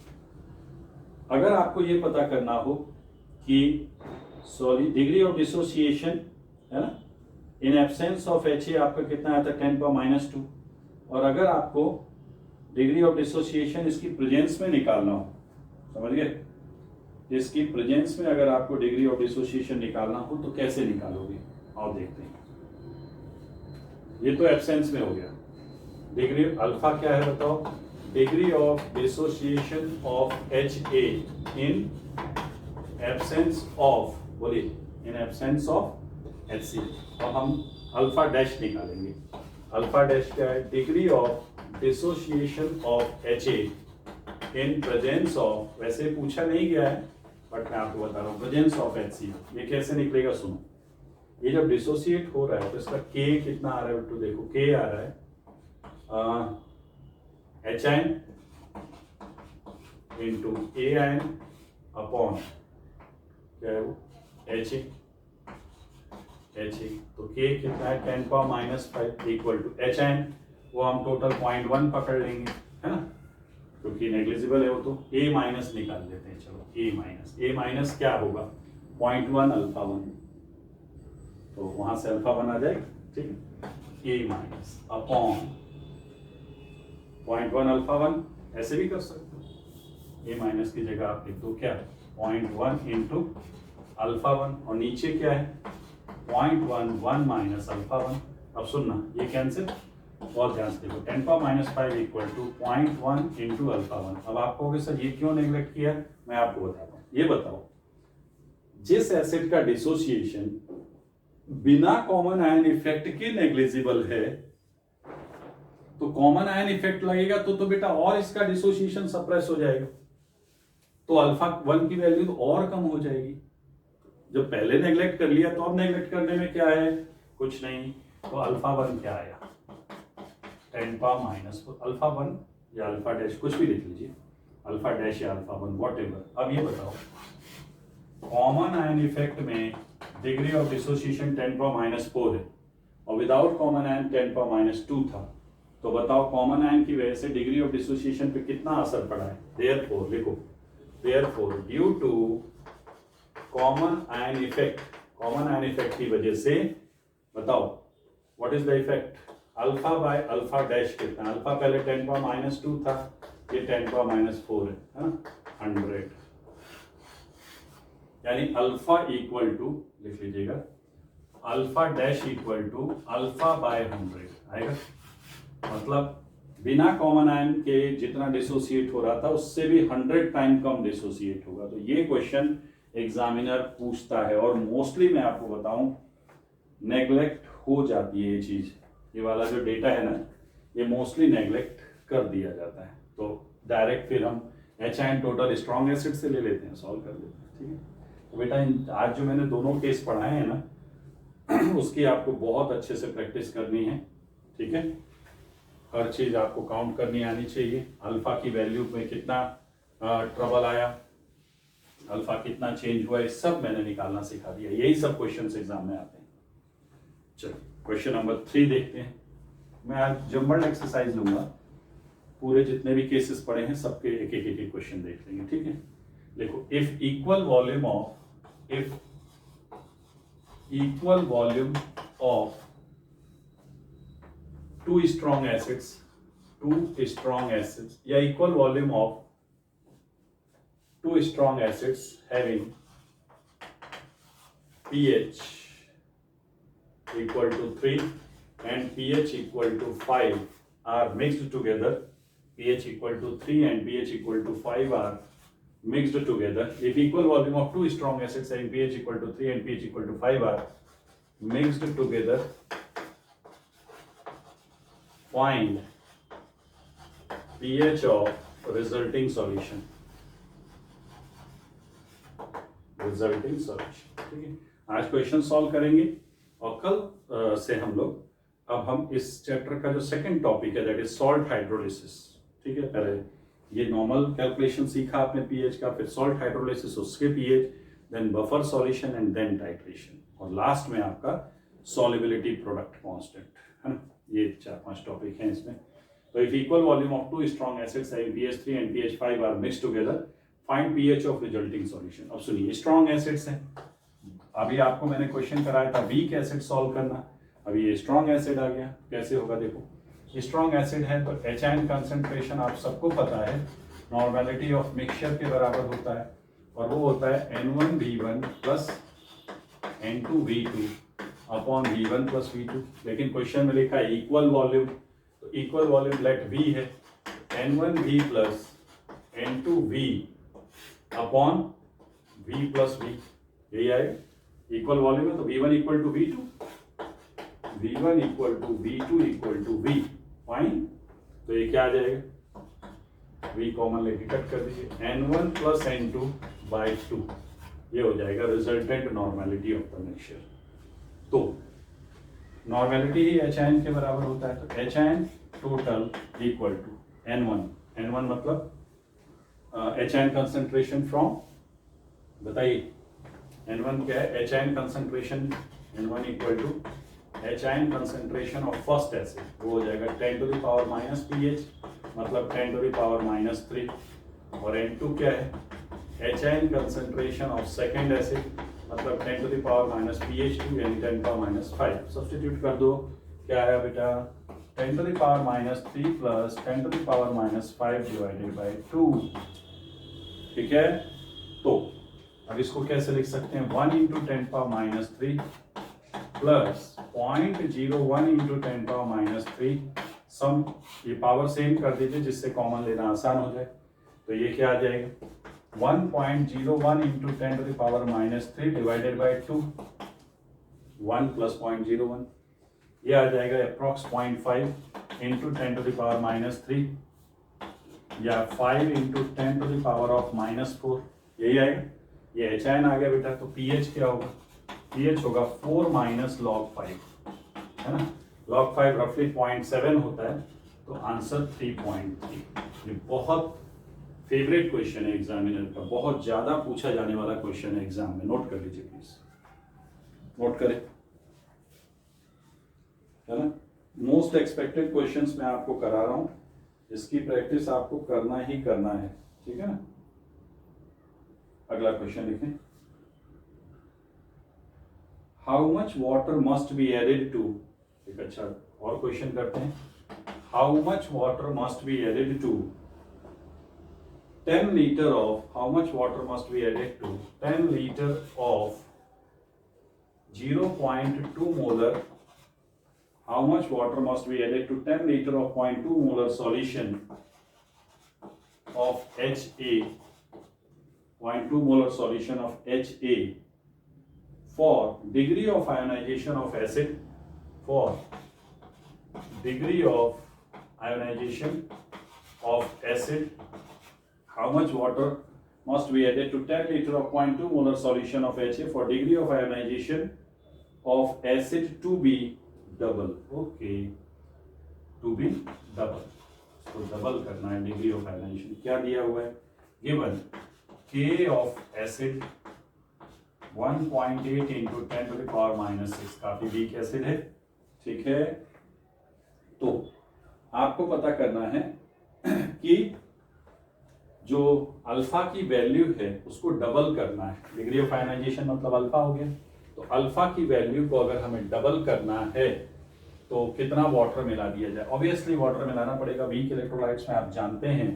अगर आपको ये पता करना हो कि सॉरी डिग्री ऑफ डिसोसिएशन है ना, इन एब्सेंस ऑफ HA आपका कितना आया था 10 पावर माइनस 2, और अगर आपको डिग्री ऑफ डिसोसिएशन इसकी प्रेजेंस में निकालना हो, समझ गए, इसकी प्रेजेंस में अगर आपको डिग्री ऑफ डिसोसिएशन निकालना हो तो कैसे निकालोगे, आओ देखते हैं। ये तो एब्सेंस में हो गया। डिग्री अल्फा क्या है बताओ, degree of dissociation of HA in absence of, बोलिए, इन एब्सेंस ऑफ HCl, और हम अल्फा डैश निकालेंगे। अल्फा डैश क्या है, degree of dissociation of HA in presence of, वैसे पूछा नहीं गया है बट मैं आपको बता रहा हूँ, प्रेजेंस ऑफ HCl। ये कैसे निकलेगा सुनो, ये जब डिसोसिएट हो रहा है तो इसका K कितना आ रहा है, तो देखो K आ रहा है HIN इंटू AIN अपॉन क्या है वो HA, तो K कितना है 10 power minus 5 equal to HIN, वो हम टोटल 0.1 पकड़ लेंगे, है ना, क्योंकि नेग्लिजिबल है वो, तो A माइनस निकाल लेते हैं। चलो A माइनस क्या होगा 0.1 अल्फा 1, तो वहां से अल्फा 1 आ जाएगा, ठीक है। A माइनस अपॉन 0.1 अल्फा 1, ऐसे भी कर सकते हो, A माइनस की जगह आप लिख दो क्या 0.1 इंटू अल्फा 1, और नीचे क्या है 0.1 माइनस अल्फा 1। अब सुनना ये कैंसिल, और ध्यान से देखो 10 power minus 5 equal to 0.1 into alpha 1। अब आप कहोगे सर ये क्यों नेग्लेक्ट किया, मैं आपको बताता हूँ। ये बताओ, जिस एसिड का डिसोसिएशन बिना कॉमन आयन इफेक्ट के नेग्लिजिबल है, तो कॉमन आयन इफेक्ट लगेगा तो बेटा और इसका डिसोसिएशन सप्रेस हो जाएगा, तो अल्फा 1 की वैल्यू तो और कम हो जाएगी। जब पहले नेग्लेक्ट कर लिया तो अब नेग्लेक्ट करने में क्या है, कुछ नहीं, तो अल्फा 1 क्या आया 10 पावर माइनस, अल्फा 1 या अल्फा डैश कुछ भी लिख लीजिए, अल्फा डैश या अल्फा वन वॉट एवर। अब ये बताओ कॉमन आयन इफेक्ट में डिग्री ऑफ डिसोसिएशन 10⁻⁴ है और विदाउट कॉमन आयन 10⁻² था, तो बताओ कॉमन आयन की वजह से डिग्री ऑफ डिसोसिएशन पे कितना असर पड़ा है। देयरफॉर लिखो, therefore due to common ion effect की वजह से बताओ what is the effect, alpha by alpha dash कितना, अल्फा पहले 10⁻² था, ये 10⁻⁴ है ना 100, यानी अल्फा इक्वल टू लिख लीजिएगा alpha dash equal to alpha by 100 आएगा। मतलब बिना कॉमन आयन के जितना डिसोसिएट हो रहा था उससे भी 100 टाइम कम डिसोसिएट होगा। तो ये क्वेश्चन एग्जामिनर पूछता है और मोस्टली मैं आपको बताऊं नेग्लेक्ट हो जाती है ये चीज, ये वाला जो डेटा है ना ये मोस्टली नेग्लेक्ट कर दिया जाता है। तो डायरेक्ट फिर हम HN टोटल स्ट्रॉन्ग एसिड से ले लेते हैं, सॉल्व कर लेते हैं। ठीक है, तो बेटा आज जो मैंने दोनों केस पढ़ाए हैं ना उसकी आपको बहुत अच्छे से प्रैक्टिस करनी है। ठीक है, हर चीज आपको काउंट करनी आनी चाहिए। अल्फा की वैल्यू में कितना ट्रबल आया, अल्फा कितना चेंज हुआ, ये सब मैंने निकालना सिखा दिया। यही सब क्वेश्चंस एग्जाम में आते हैं। चलो क्वेश्चन नंबर 3 देखते हैं। मैं आज जम्बल्ड एक्सरसाइज लूंगा, पूरे जितने भी केसेस पढ़े हैं सबके एक एक क्वेश्चन देख लेंगे। ठीक है, देखो if equal volume of two strong acids या equal volume of two strong acids having pH equal to 3 and pH equal to 5 are mixed together, pH equal to 3 and pH equal to 5 are mixed together. If equal volume of two strong acids having pH equal to 3 and pH equal to 5 are mixed together, find pH of resulting solution. ठीक है, आज question solve करेंगे और कल से हम लोग अब हम इस चैप्टर का जो सेकंड टॉपिक है दैट इज सॉल्ट हाइड्रोलिसिस। ठीक है, पहले ये नॉर्मल कैलकुलेशन सीखा आपने पीएच का, फिर सॉल्ट हाइड्रोलिसिस उसके pH, then buffer solution and then titration, और लास्ट में आपका सॉल्युबिलिटी प्रोडक्ट कांस्टेंट है ना। ये 4-5 टॉपिक हैं इसमें। तो if equal volume of two strong acids having pH 3 and pH 5 are mixed together, find pH of resulting solution. अब सुनिए, स्ट्रॉन्ग एसिड्स हैं, अभी आपको मैंने क्वेश्चन कराया था वीक एसिड सॉल्व करना, अभी ये स्ट्रॉन्ग एसिड आ गया, कैसे होगा देखो। स्ट्रॉन्ग एसिड है तो HN कंसंट्रेशन आप सबको पता है नॉर्मेलिटी ऑफ मिक्सचर के बराबर होता है, और वो होता है N1V1 plus N2V2 upon V1 plus V2। लेकिन क्वेश्चन में लिखा है इक्वल वॉल्यूम, तो इक्वल वॉल्यूम लेट V है N1V plus N2V upon V plus V, यही आएगा। इक्वल वॉल्यूम है तो V1 equal to V2, V1 equal to V2 equal to V, fine. तो ये क्या आ जाएगा, V कॉमन लेके कट कर दीजिए, N1 प्लस N2 बाई 2, ये हो जाएगा resultant normality of the mixture. तो नॉर्मेलिटी ही HN के बराबर होता है, तो HN total equal to N1 मतलब HN कंसंट्रेशन फ्रॉम, बताइए N1 क्या है, HN concentration, N1 equal to HN concentration of first acid, वो हो जाएगा 10 to the power minus pH मतलब 10 टू द पावर माइनस 3, और N2 क्या है, HN concentration of second acid मतलब 10 to the power minus pH2 यानी 10 पावर माइनस 5। सब्स्टिट्यूट कर दो, क्या आया बेटा 10 टू द पावर माइनस 3 प्लस 10 to the power minus 5 divided by 2। ठीक है, तो अब इसको कैसे लिख सकते हैं, 1 into 10 power minus 3 plus 0.01 into 10 power minus 3, सम ये पावर सेम कर दीजिए जिससे कॉमन लेना आसान हो जाए। तो ये क्या आ जाएगा 1.01 into 10 to the power minus 3 divided by 2, 1 plus 0.01, ये आ जाएगा approx 0.5 into 10 to the power minus 3 या 5 into 10 to the power of minus 4, यही आएगा। ये HN आ गया बेटा, तो pH क्या होगा, pH होगा 4 माइनस log 5, है ना, log 5 रफली 0.7 होता है, तो आंसर 3.3। ये बहुत फेवरेट क्वेश्चन है एग्जामिनर का, बहुत ज्यादा पूछा जाने वाला क्वेश्चन है एग्जाम में, नोट कर लीजिए प्लीज, नोट करें, है ना। मोस्ट एक्सपेक्टेड क्वेश्चंस मैं आपको करा रहा हूं, इसकी प्रैक्टिस आपको करना ही करना है, ठीक है ना। अगला क्वेश्चन लिखें, how much water must be added to, एक अच्छा और क्वेश्चन करते हैं, how much water must be added to 10 liter of, how much water must be added to 10 liter of 0.2 molar, how much water must be added to 10 liter of 0.2 molar solution of HA, 0.2 molar solution of HA for degree of ionization of acid, for degree of ionization of acid, how much water must be added to 10 liter of 0.2 molar solution of HA for degree of ionization of acid to be double, okay, to be double, तो double करना है degree of ionization. क्या दिया हुआ है, given K of acid 1.8 into 10 to the power minus 6, काफी weak acid है, ठीक है। तो आपको पता करना है कि जो अल्फा की वैल्यू है उसको डबल करना है, डिग्री ऑफ आयनाइजेशन मतलब अल्फा हो गया, तो अल्फा की वैल्यू को अगर हमें डबल करना है तो कितना वाटर मिला दिया जाए, ऑब्वियसली वाटर मिलाना पड़ेगा। वीक इलेक्ट्रोलाइट्स में आप जानते हैं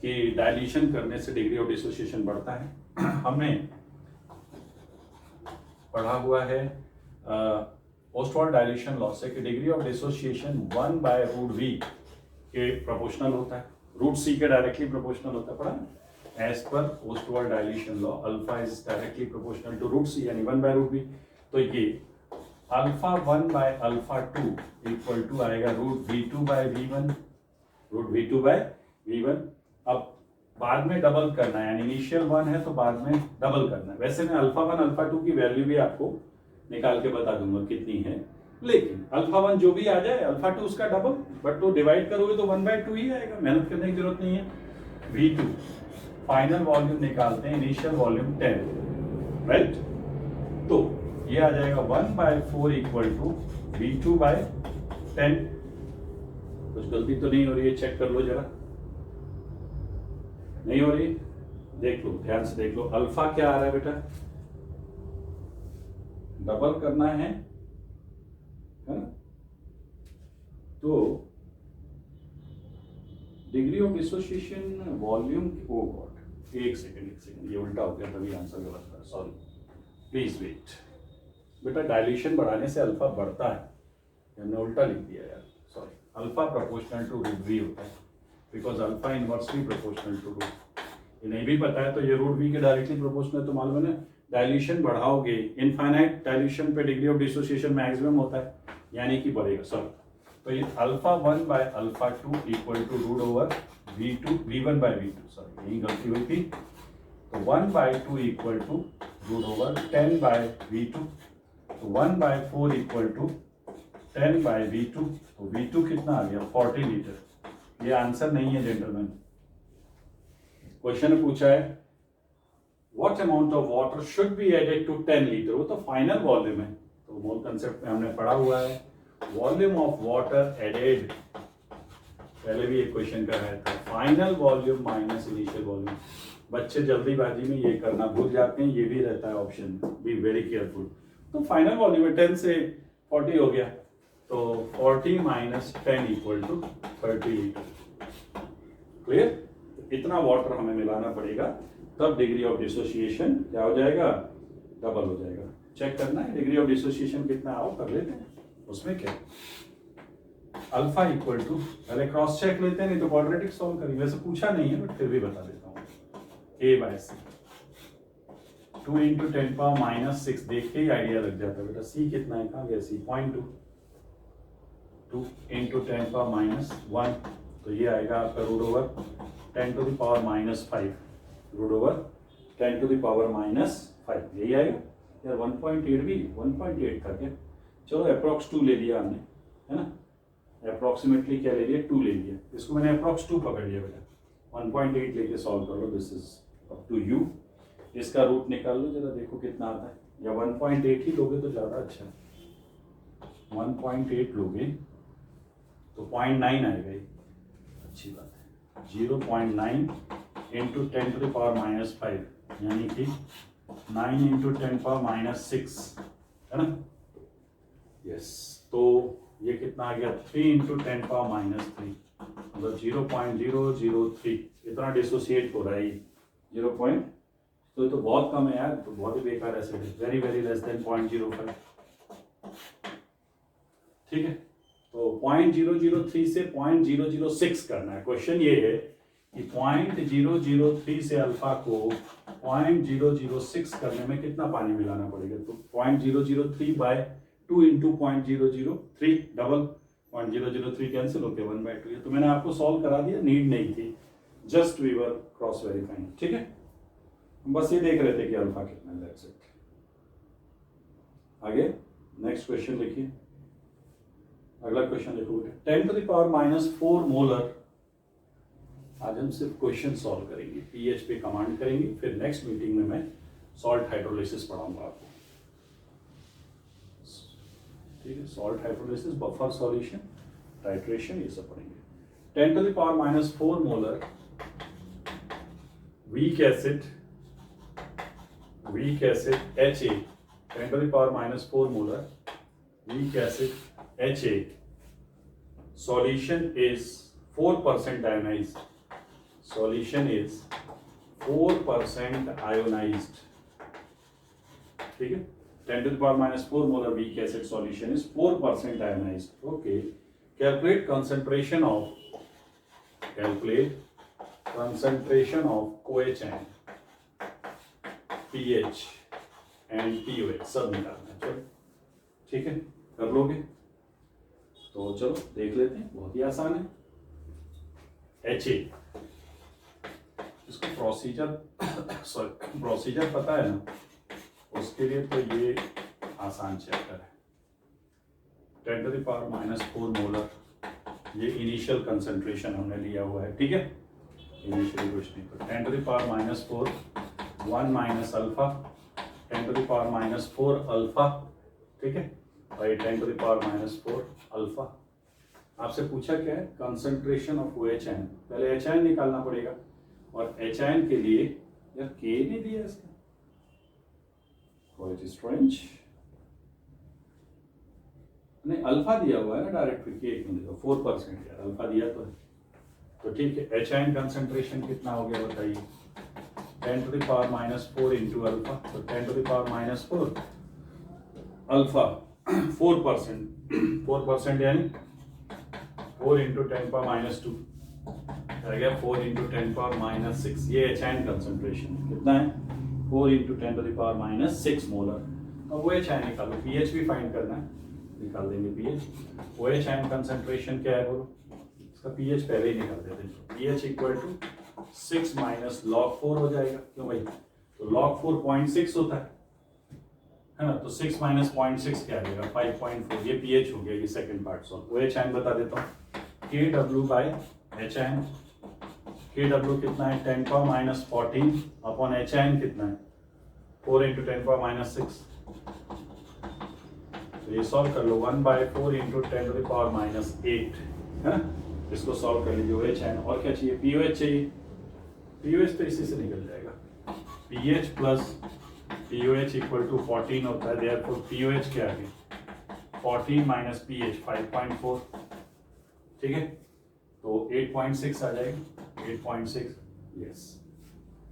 कि डाइल्यूशन करने से डिग्री ऑफ डिसोसिएशन बढ़ता है। हमने पढ़ा हुआ है ओस्टवाल्ड डाइल्यूशन लॉ से कि डिग्री ऑफ डिसोसिएशन 1/√v के प्रोपोर्शनल होता है, √c के डायरेक्टली प्रोपोर्शनल होता है, पढ़ा as per Ostwald dilution law, alpha is directly proportional to √c यानी 1/√v। तो ये अल्फा 1/α2 इक्वल टू आएगा √v2/v1, √v2/v1। अब बाद में डबल करना है, यानी इनिशियल 1 है तो बाद में डबल करना है। वैसे मैं अल्फा 1 अल्फा 2 की वैल्यू भी आपको निकाल के बता दूंगा कितनी है, लेकिन अल्फा 1 जो भी आ जाए अल्फा 2 उसका डबल, बट तो डिवाइड करोगे तो 1/2 ही आएगा, मेहनत करने की जरूरत नहीं है। V2 फाइनल वॉल्यूम निकालते हैं, इनिशियल वॉल्यूम 10, राइट, तो ये आ जाएगा 1/4 इक्वल टू V2/10। कुछ गलती तो नहीं हो रही है, चेक कर लो जरा, नहीं हो रही, देख लो, ध्यान से देख लो, अल्फा क्या आ रहा है बेटा, डबल करना है ना। तो degree of dissociation volume, oh god, एक सेकंड, ये उल्टा हो गया, तभी आंसर गलत था, सॉरी, प्लीज वेट। बेटा डाइल्यूशन बढ़ाने से अल्फा बढ़ता है, हमने उल्टा लिख दिया यार, sorry, alpha proportional to √v होता है, because alpha inversely proportional to √, ये नहीं भी पता है तो ये √v के डायरेक्टली प्रोपोर्शनल, तो मालूम है ना, डाइल्यूशन बढ़ाओगे, इनफाइनाइट डाइल्यूशन पे डिग्री ऑफ डिसोसिएशन मैक्सिमम होता है, यानी कि बढ़ेगा, सॉरी, तो ये alpha 1/α2 equal to v1/v2, sorry यही गलती हुई थी, तो 1/2 इक्वल टू √10/v2, तो 1/4 इक्वल टू 10/v2, तो v2 कितना आ गया 40 लीटर। ये आंसर नहीं है जेंटलमैन, क्वेश्चन पूछा है what amount of water should be added to 10 litre, वो तो फाइनल वॉल्यूम है, तो मोल कंसेप्ट में हमने पढ़ा हुआ है वॉल्यूम ऑफ वाटर एडेड, पहले भी एक क्वेश्चन कराया था, final volume minus initial volume. बच्चे जल्दीबाजी में ये करना भूल जाते हैं, ये भी रहता है ऑप्शन, बी वेरी केयरफुल। तो फाइनल वॉल्यूम है 10 से 40 हो गया, तो 40 minus 10 equal to 30 litre, clear. इतना वाटर हमें मिलाना पड़ेगा, तब डिग्री ऑफ डिसोसिएशन क्या हो जाएगा, डबल हो जाएगा। चेक करना है डिग्री ऑफ डिसोसिएशन कितना, आओ कर लेते हैं, उसमें क्या, अल्फा इक्वल टू, पहले क्रॉस चेक लेते हैं, नहीं तो क्वाड्रेटिक सॉल्व करेंगे, वैसे पूछा नहीं है बट फिर भी बता देता हूँ, A/C 2 × 10⁻⁻6, देख के ही आइडिया लग जाता है बेटा, C कितना है, कहाँ गया C, 0.2, 2 × 10⁻1, तो ये आएगा आपका √10⁻⁵, √10⁻⁵, यही आएगा यार। 1.8 भी 1.8 था क्या, चलो अप्रॉक्स 2 ले लिया हमने, है ना, अप्रॉक्सीमेटली क्या ले लिया, 2 ले लिया, इसको मैंने अप्रॉक्स 2 पकड़ लिया बेटा, 1.8 लेके सॉल्व कर लो, this is up to you. इसका रूट निकाल लो जरा, देखो कितना आता है, या 1.8 ही लोगे तो ज़्यादा अच्छा है। 1.8 लोगे तो 0.9 आएगा, ये अच्छी बात है। 0.9 इंटू 10⁻⁻5 यानी कि 9 इंटू 10⁻⁻6 है ना। यस, तो ये कितना आ गया, 3 इंटू 10⁻⁻3, मतलब 0.003 इतना डिसोसिएट हो रहा है ये 0. तो बहुत कम है यार, तो बहुत ही बेकार एसिड है, वेरी वेरी लेस देन 0.05। ठीक है, तो 0.003 से 0.006 करना है। क्वेश्चन ये है कि 0.003 से अल्फा को 0.006 करने में कितना पानी मिलाना पड़ेगा। तो 0.003 बाय 2 इंटू 0.003 डबल 0.003 कैंसिल होके 1/2। ये तो मैंने आपको सॉल्व करा दिया, नीड नहीं थी, just we were cross verifying. ठीक है, बस ये देख रहे थे कि अल्फा कितना है, दैट्स इट। आगे नेक्स्ट क्वेश्चन देखिए, अगला क्वेश्चन देखो, 10⁻⁻4 मोलर। आज हम सिर्फ क्वेश्चन सॉल्व करेंगे, पीएच पे कमांड करेंगे, फिर नेक्स्ट मीटिंग में मैं सॉल्ट हाइड्रोलिसिस पढ़ाऊंगा आपको। ठीक है, salt hydrolysis, buffer solution, titration, ये सब पढ़ेंगे। 10⁻⁻4 molar weak acid HA, 10⁻⁻4 molar weak acid HA solution is 4% ionized. Solution is 4% ionized. ठीक है, 10⁻⁻4 molar weak acid solution is 4% ionized. Okay, calculate concentration of OH pH and pOH सब निकालना है। चलो ठीक है, कर लोगे तो चलो देख लेते हैं, बहुत ही आसान है। HA, इसको प्रोसीजर पता है ना, उसके लिए तो ये आसान चैप्टर है। 10⁻⁻4 मोलर, ये इनिशियल कंसंट्रेशन हमने लिया हुआ है। ठीक है, इनिशियली कुछ नहीं, तो 10⁻⁻4 1 माइनस अल्फा 10⁻⁻4 अल्फा। ठीक है, और 10⁻⁻4 अल्फा। आपसे पूछा क्या है, कंसंट्रेशन ऑफ OH, पहले HN निकालना पड़ेगा, और HN के लिए यार K नहीं दिया इसका, quite strange, नहीं अल्फा दिया हुआ है ना डायरेक्ट, फिर K क्यों देगा, 4% यार अल्फा दिया तो ठीक है। HN कंसंट्रेशन कितना हो गया बताइए, 10⁻⁻4 इंटू अल्फा, तो 10⁻⁻4 अल्फा 4% यानी 4 इंटू 10⁻2 आ गया, 4 इंटू 10⁻6। ये HN कंसंट्रेशन कितना है, 4 इंटू 10⁻6 मोलर। अब OH निकालो, pH भी फाइंड करना है, निकाल देंगे pH। OH कंसंट्रेशन क्या है बोलो, इसका pH पहले ही निकाल देते हैं। pH equal to 6 minus log 4 हो जाएगा, क्यों भाई, तो log 4 0.6 होता है ना, तो 6 माइनस 0.6 क्या आ जाएगा, 5.4। ये pH हो गया, ये सेकंड पार्ट सॉल्व। OH बता देता हूँ, Kw बाय HN, Kw कितना है 10⁻14 अपॉन HN कितना है 4 इंटू 10⁻6। तो ये सॉल्व कर लो, 1/4 इंटू 10⁻8 है ना, इसको सॉल्व कर लीजिए। OH और क्या चाहिए, pOH चाहिए, pOH तो इसी से निकल जाएगा, pH plus pOH equal to 14 होता है, देयरफॉर pOH क्या आ गया 14 माइनस pH 5.4। ठीक है, तो 8.6 आ जाएगा, 8.6, यस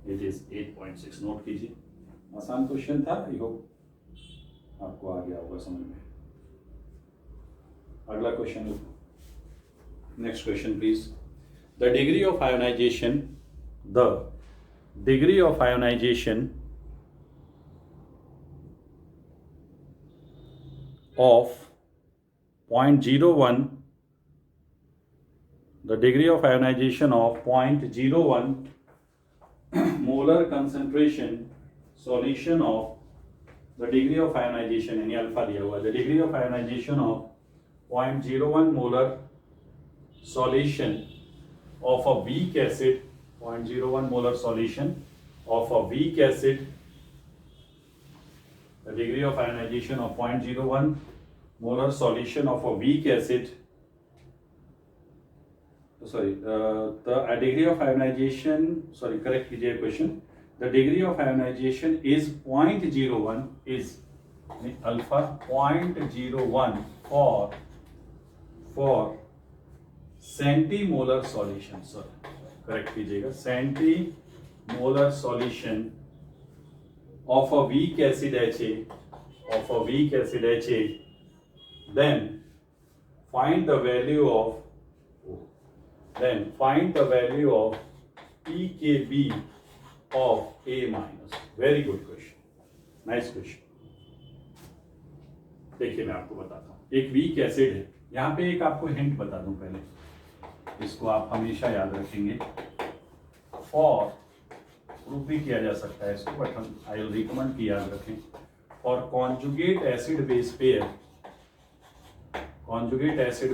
इट इज 8.6। नोट कीजिए, आसान क्वेश्चन था, आई होप आपको आ गया होगा समझ में। अगला question, next question please. The degree of ionization of 0.01, the degree of ionization of 0.01 molar concentration solution of, the degree of ionization यानी अल्फा दिया हुआ है, the degree of ionization of 0.01 molar solution of a weak acid 0.01 molar solution of a weak acid, the degree of ionization of 0.01 molar solution of a weak acid, the degree of ionization, correct कीजिए question, the degree of ionization is 0.01 is alpha 0.01 for centimolar solution, correct कीजिएगा, centimolar solution of a weak acid HA, then find the value of pKb of A minus. Very good question, nice question. देखिए मैं आपको बताता हूँ, एक weak acid है, यहाँ पे एक आपको हिंट बता दूं पहले, इसको आप हमेशा याद रखेंगे, फॉर प्रूफ भी किया जा सकता है इसको, बट हम आई विल रिकमेंड कि याद रखें, for conjugate acid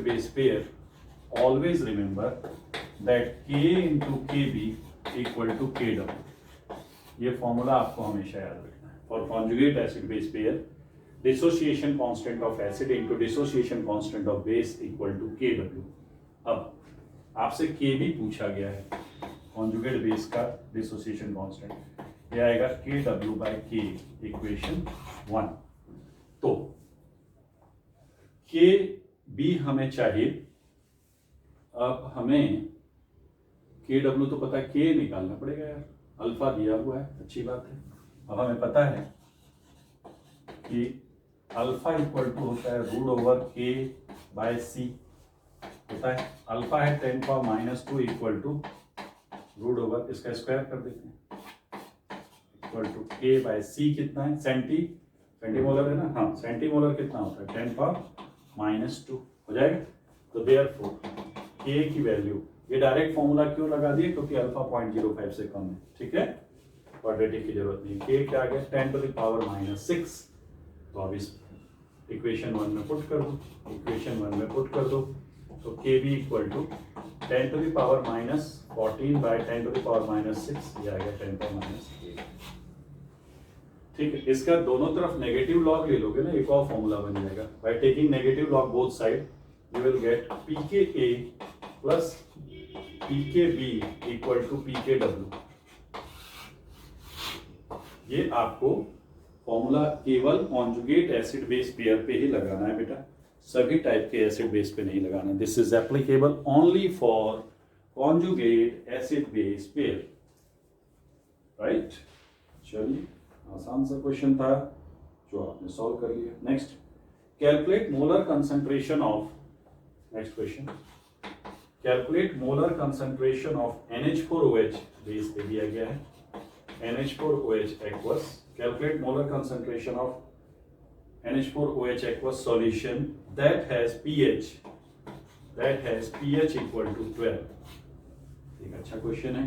base pair always remember that K into Kb equal to Kw. ये फॉर्मूला आपको हमेशा याद रखना है. For conjugate acid base pair dissociation constant of acid into dissociation constant of base equal to Kw. अब आपसे Kb पूछा गया है, कॉन्जुगेट बेस का डिसोसिएशन कांस्टेंट, ये आएगा Kw by K, इक्वेशन 1. तो Kb हमें चाहिए, अब हमें Kw तो पता है, K निकालना पड़ेगा यार, अल्फा दिया हुआ है, अच्छी बात है. अब हमें पता है कि अल्फा इक्वल टू होता है √K/C होता है. अल्फा है 10⁻² इक्वल टू √, इसका स्क्वायर कर देते हैं, इक्वल टू K/C कितना है, सेंटीमोलर है ना, हाँ सेंटीमोलर कितना होता है 10⁻² हो जाएगा. तो देयरफॉर K की वैल्यू, ये डायरेक्ट फॉर्मूला क्यों लगा दिए, क्योंकि अल्फा 0.05 से कम है, ठीक है, क्वाड्रेटिक की जरूरत नहीं. K क्या आ गया 10⁻⁶. तो अब इस इक्वेशन 1 में पुट कर दो, तो Kb इक्वल टू 10⁻14 बाय 10⁻6, ये आ गया 10⁻8. ठीक है, इसका दोनों तरफ नेगेटिव लॉग ले लोगे ना, एक और फॉर्मूला बन जाएगा. By taking negative log both side you will get pKa plus pKb equal to pKw. ये आपको फॉर्मूला केवल कॉन्जुगेट एसिड बेस पेयर पे ही लगाना है बेटा, सभी टाइप के एसिड बेस पे नहीं लगाना. This is applicable only for conjugate acid base pair, right. चलिए, आसान सा क्वेश्चन था जो आपने सॉल्व कर लिया. Next, calculate molar concentration of, next question, calculate molar concentration of NH4OH base पे दिया गया है, NH4OH aqueous. Calculate molar concentration of NH4OH aqueous solution that has pH equal to 12. एक अच्छा क्वेश्चन है,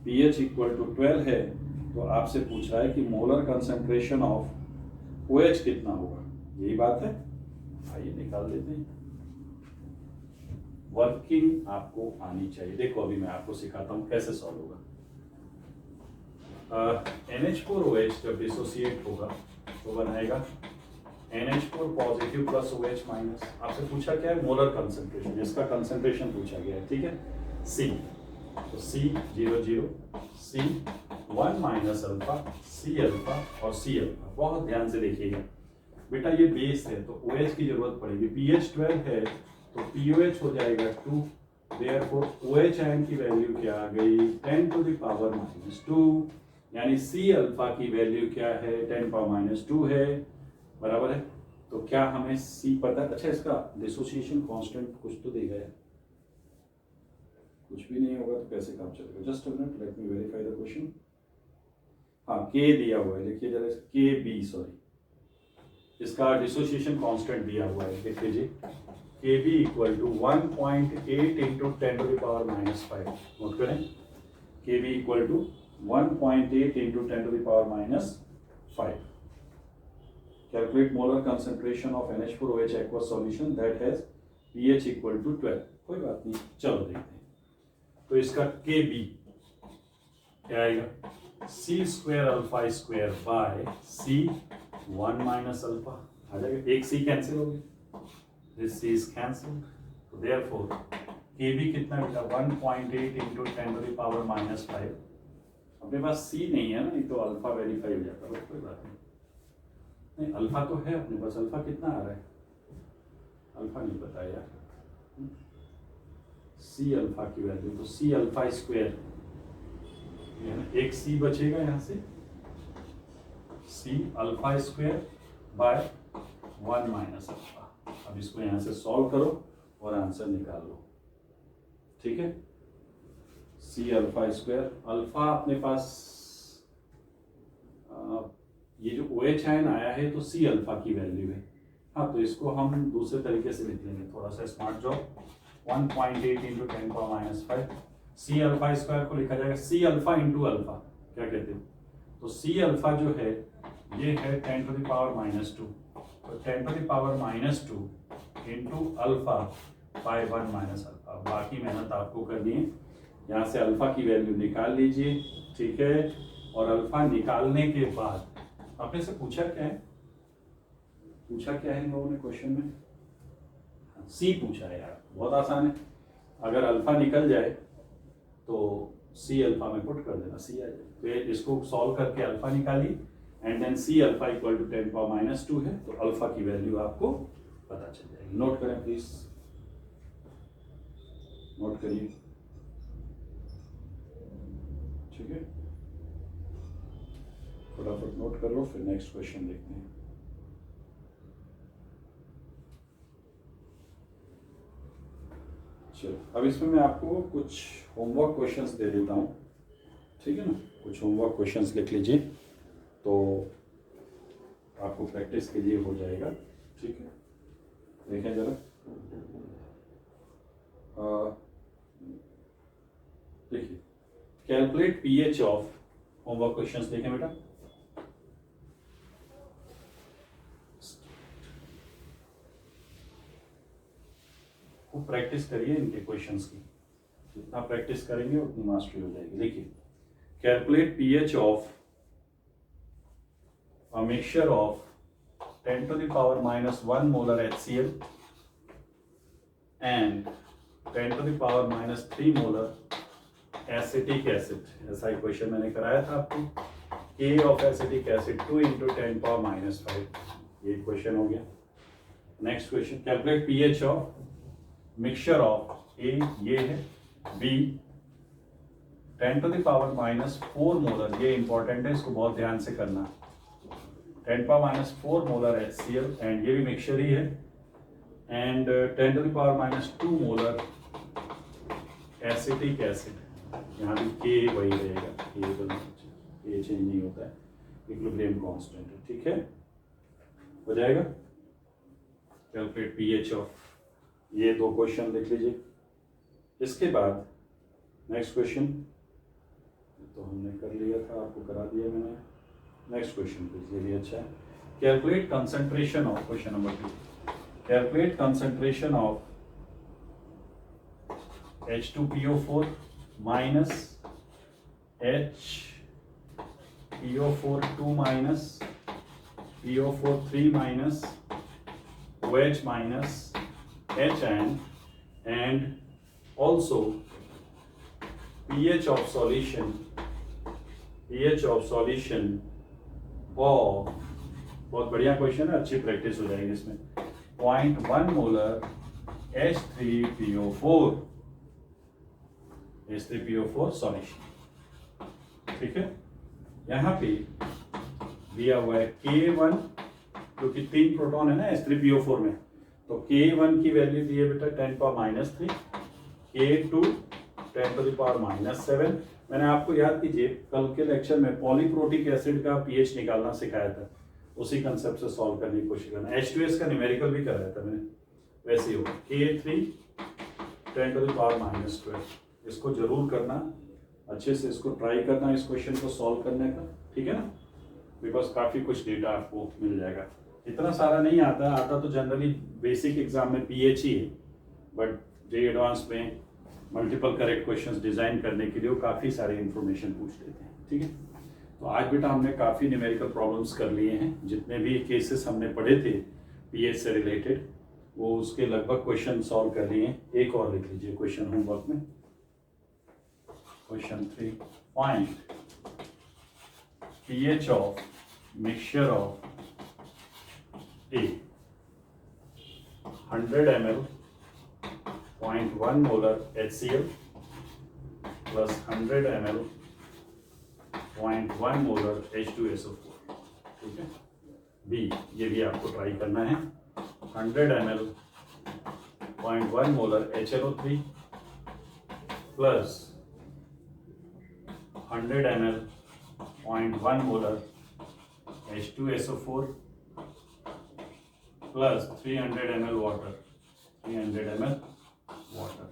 pH equal to 12 है, तो आपसे पूछ रहा है कि मोलर कंसंट्रेशन ऑफ OH कितना होगा. यही बात है, आइए निकाल लेते हैं. वर्किंग आपको आनी चाहिए. देखो अभी मैं आपको सिखाता हूँ कैसे सॉल्व होगा. NH4OH जब डिसोसिएट होगा तो बनाएगा NH4 positive plus OH minus. आपसे पूछा क्या है, मोलर कंसंट्रेशन, इसका कंसंट्रेशन पूछा गया है, ठीक है, C. तो C 0 C 1 minus alpha, C alpha और C अल्फा. बहुत ध्यान से देखिएगा बेटा, ये बेस है तो OH की जरूरत पड़ेगी. pH 12 है तो POH हो जाएगा 2. देयरफॉर OH आयन की वैल्यू क्या आ गई 10⁻², यानी C अल्फा की वैल्यू क्या है 10⁻² है, बराबर है. तो क्या हमें C पता है. अच्छा, इसका डिसोसिएशन कांस्टेंट कुछ तो देगा यार, कुछ भी नहीं होगा तो कैसे काम चलेगा. Just a minute, let me verify the question. हाँ, K दिया हुआ है, लिखिए जरा Kb, इसका डिसोसिएशन कांस्टेंट दिया हुआ है, लिख लीजिए Kb equal to 1.8 into 10⁻⁵. Note करें, Kb equal to 1.8 into 10⁻⁵. Calculate molar concentration of NH4OH aqueous solution that has pH equal to 12. कोई बात नहीं, चलो देखते हैं. तो इसका Kb क्या आएगा c square alpha square by c 1 minus alpha आ जाएगा, एक सी कैंसिल हो गई, दिस सी इज कैंसिल, तो देयरफॉर के बी कितना बेटा 1.8 into 10 to the power minus 5। अपने पास सी नहीं है ना, नहीं तो अल्फा वेरीफाई हो जाता है, कोई बात नहीं, अल्फा तो है अपने पास, अल्फा कितना आ रहा है, अल्फा नहीं पता यार, सी अल्फा की वैल्यू तो सी अल्फा स्क्वायर, एक सी बचेगा यहाँ से, C alpha square by 1 minus alpha. अब इसको यहाँ से सॉल्व करो और आंसर निकाल लो, ठीक है। सी अल्फा स्क्वायर, अल्फा अपने पास ये जो OH आयन आया है तो सी अल्फा की वैल्यू है, हाँ तो इसको हम दूसरे तरीके से लिख लेंगे, थोड़ा सा smart job, 1.8 into 10 power minus 5, C alpha square को लिखा जाएगा सी अल्फा इंटू अल्फा, क्या कहते हो, तो सी अल्फा जो है ये है 10 टू द पावर माइनस 2, तो 10 to the power minus 2 into alpha by 1 minus alpha. बाकी मेहनत आपको करनी है, यहाँ से अल्फा की वैल्यू निकाल लीजिए, ठीक है, और अल्फा निकालने के बाद आपने से पूछा क्या है, पूछा क्या है इन लोगों ने क्वेश्चन में, सी पूछा है यार, बहुत आसान है, अगर अल्फा निकल जाए तो सी अल्फा में पुट कर देना, सी आ जाए, तो इसको सॉल्व करके अल्फा निकाली and then C alpha equal to 10 power minus 2 है, तो अल्फा की वैल्यू आपको पता चल जाएगी। नोट करें प्लीज, नोट करिए, ठीक है, फटाफट नोट कर लो, फिर नेक्स्ट क्वेश्चन देखते हैं। चलो अब इसमें मैं आपको कुछ होमवर्क क्वेश्चंस दे देता हूँ, ठीक है ना, कुछ होमवर्क क्वेश्चंस लिख लीजिए तो आपको प्रैक्टिस के लिए हो जाएगा, ठीक है। देखें जरा, देखिए calculate pH of, homework questions देखें बेटा, खूब प्रैक्टिस करिए इनके क्वेश्चंस की, जितना प्रैक्टिस करेंगे उतनी मास्टरी हो जाएगी। देखिए calculate pH of a mixture of 10 to the power minus 1 molar HCl and 10 to the power minus 3 molar acetic acid, ऐसा ही क्वेश्चन मैंने कराया था आपको, K of acetic acid 2 into 10 power minus 5, ये क्वेश्चन हो गया। Next question, calculate pH of mixture of A, ये है, B 10 to the power minus 4 molar, ये इंपॉर्टेंट है, इसको बहुत ध्यान से करना, 10 power minus 4 molar HCl and ये भी मिक्सचर ही है, and 10 to the power minus 2 molar acetic acid, यहाँ भी K वही रहेगा, K चेंज नहीं होता है, इक्विलिब्रियम कांस्टेंट है, ठीक है, हो जाएगा। कैलकुलेट पीएच ऑफ, ये दो क्वेश्चन लिख लीजिए। इसके बाद नेक्स्ट क्वेश्चन तो हमने कर लिया था, आपको करा दिया मैंने, नेक्स्ट क्वेश्चन प्लीज, ये भी अच्छा है। Calculate concentration of, question number 2, calculate concentration of H2PO4 minus HPO4 2 minus PO4 3 minus OH minus HN and also pH of solution of, बहुत बढ़िया क्वेश्चन है, अच्छी प्रैक्टिस हो जाएगी इसमें, 0.1 मोलर H3PO4 सॉल्यूशन, ठीक है। यहाँ पे दिया हुआ है K1, क्योंकि 3 प्रोटॉन है ना H3PO4 में, तो K1 की वैल्यू दी है बेटा 10 power minus 3, K2 10 to the power minus 7। मैंने आपको याद कीजिए कल के लेक्चर में पॉलीप्रोटिक एसिड का पीएच निकालना सिखाया था, उसी कंसेप्ट से सॉल्व करने की कोशिश करना। H2S का न्यूमेरिकल भी कराया था मैंने, वैसे ही होगा, K3 10 to the power minus 12, इसको जरूर करना, अच्छे से इसको ट्राई करना, इस क्वेश्चन को सॉल्व करने का, ठीक है ना, बिकॉज काफ़ी कुछ डेटा आपको मिल जाएगा। इतना सारा नहीं आता तो जनरली बेसिक एग्जाम में पीएच ही है, बट जे एडवांस में मल्टीपल करेक्ट क्वेश्चंस डिजाइन करने के लिए वो काफ़ी सारे इंफॉर्मेशन पूछ लेते हैं, ठीक है। तो आज बेटा हमने काफ़ी न्यूमेरिकल प्रॉब्लम्स कर लिए हैं, जितने भी केसेस हमने पढ़े थे पीएच से रिलेटेड वो उसके लगभग क्वेश्चन सॉल्व कर लिए हैं। एक और लिख लीजिए क्वेश्चन होमवर्क में, question 3, find pH of mixture of A 100 ml 0.1 molar HCl plus 100 ml 0.1 molar H2SO4, ठीक है। B ये भी आपको ट्राई करना है, 100 ml 0.1 molar HNO3 plus 100 ml 0.1 molar H2SO4 plus 300 ml water, 300 ml water,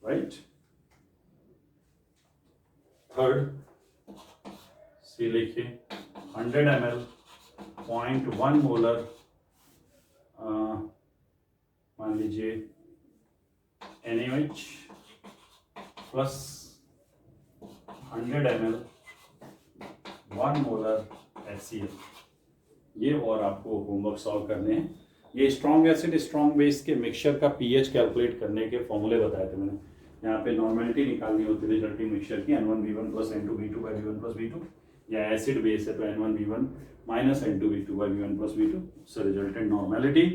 right? Third, C लिखिए, 100 ml 0.1 molar मान लीजिए NaOH plus 100 ml 1 molar HCl। ये और आपको होमवर्क सॉल्व करने हैं। ये स्ट्रॉन्ग एसिड स्ट्रॉन्ग बेस के मिक्सचर का पीएच कैलकुलेट करने के फॉर्मूले बताए थे मैंने। यहाँ पे नॉर्मेलिटी निकालनी होती है रिजल्टिंग मिक्सचर की, N1V1 plus N2V2 by V1 plus V2, या एसिड बेस है तो N1V1 minus N2V2 by V1 plus V2 से रिजल्टेंट नॉर्मेलिटी।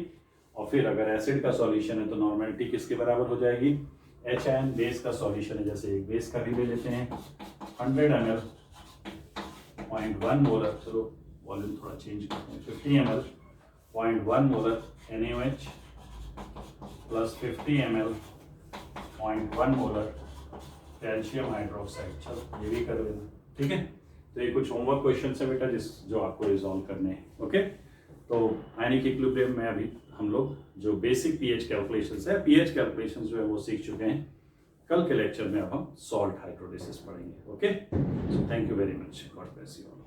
और फिर अगर एसिड का सॉल्यूशन है तो नॉर्मेलिटी किसके बराबर हो जाएगी, HN बेस का सॉल्यूशन है, जैसे एक बेस का भी ले लेते हैं, 100 ml 0.1 मोलर, चलो वॉल्यूम थोड़ा चेंज करते हैं, 50 ml 0.1 molar NaOH plus 50 ml 0.1 molar calcium hydroxide. चलो ये भी कर देना, ठीक है। तो ये कुछ होमवर्क क्वेश्चन है बेटा जो आपको रिजॉल्व करने हैं, ओके। तो आयनिक इक्विलिब्रियम में अभी हम लोग जो बेसिक पीएच कैलकुलेशंस है, पीएच कैलकुलेशंस जो है वो सीख चुके हैं। कल के लेक्चर में अब हम सॉल्ट हाइड्रोलिसिस पढ़ेंगे, okay. So thank you very much, God bless you.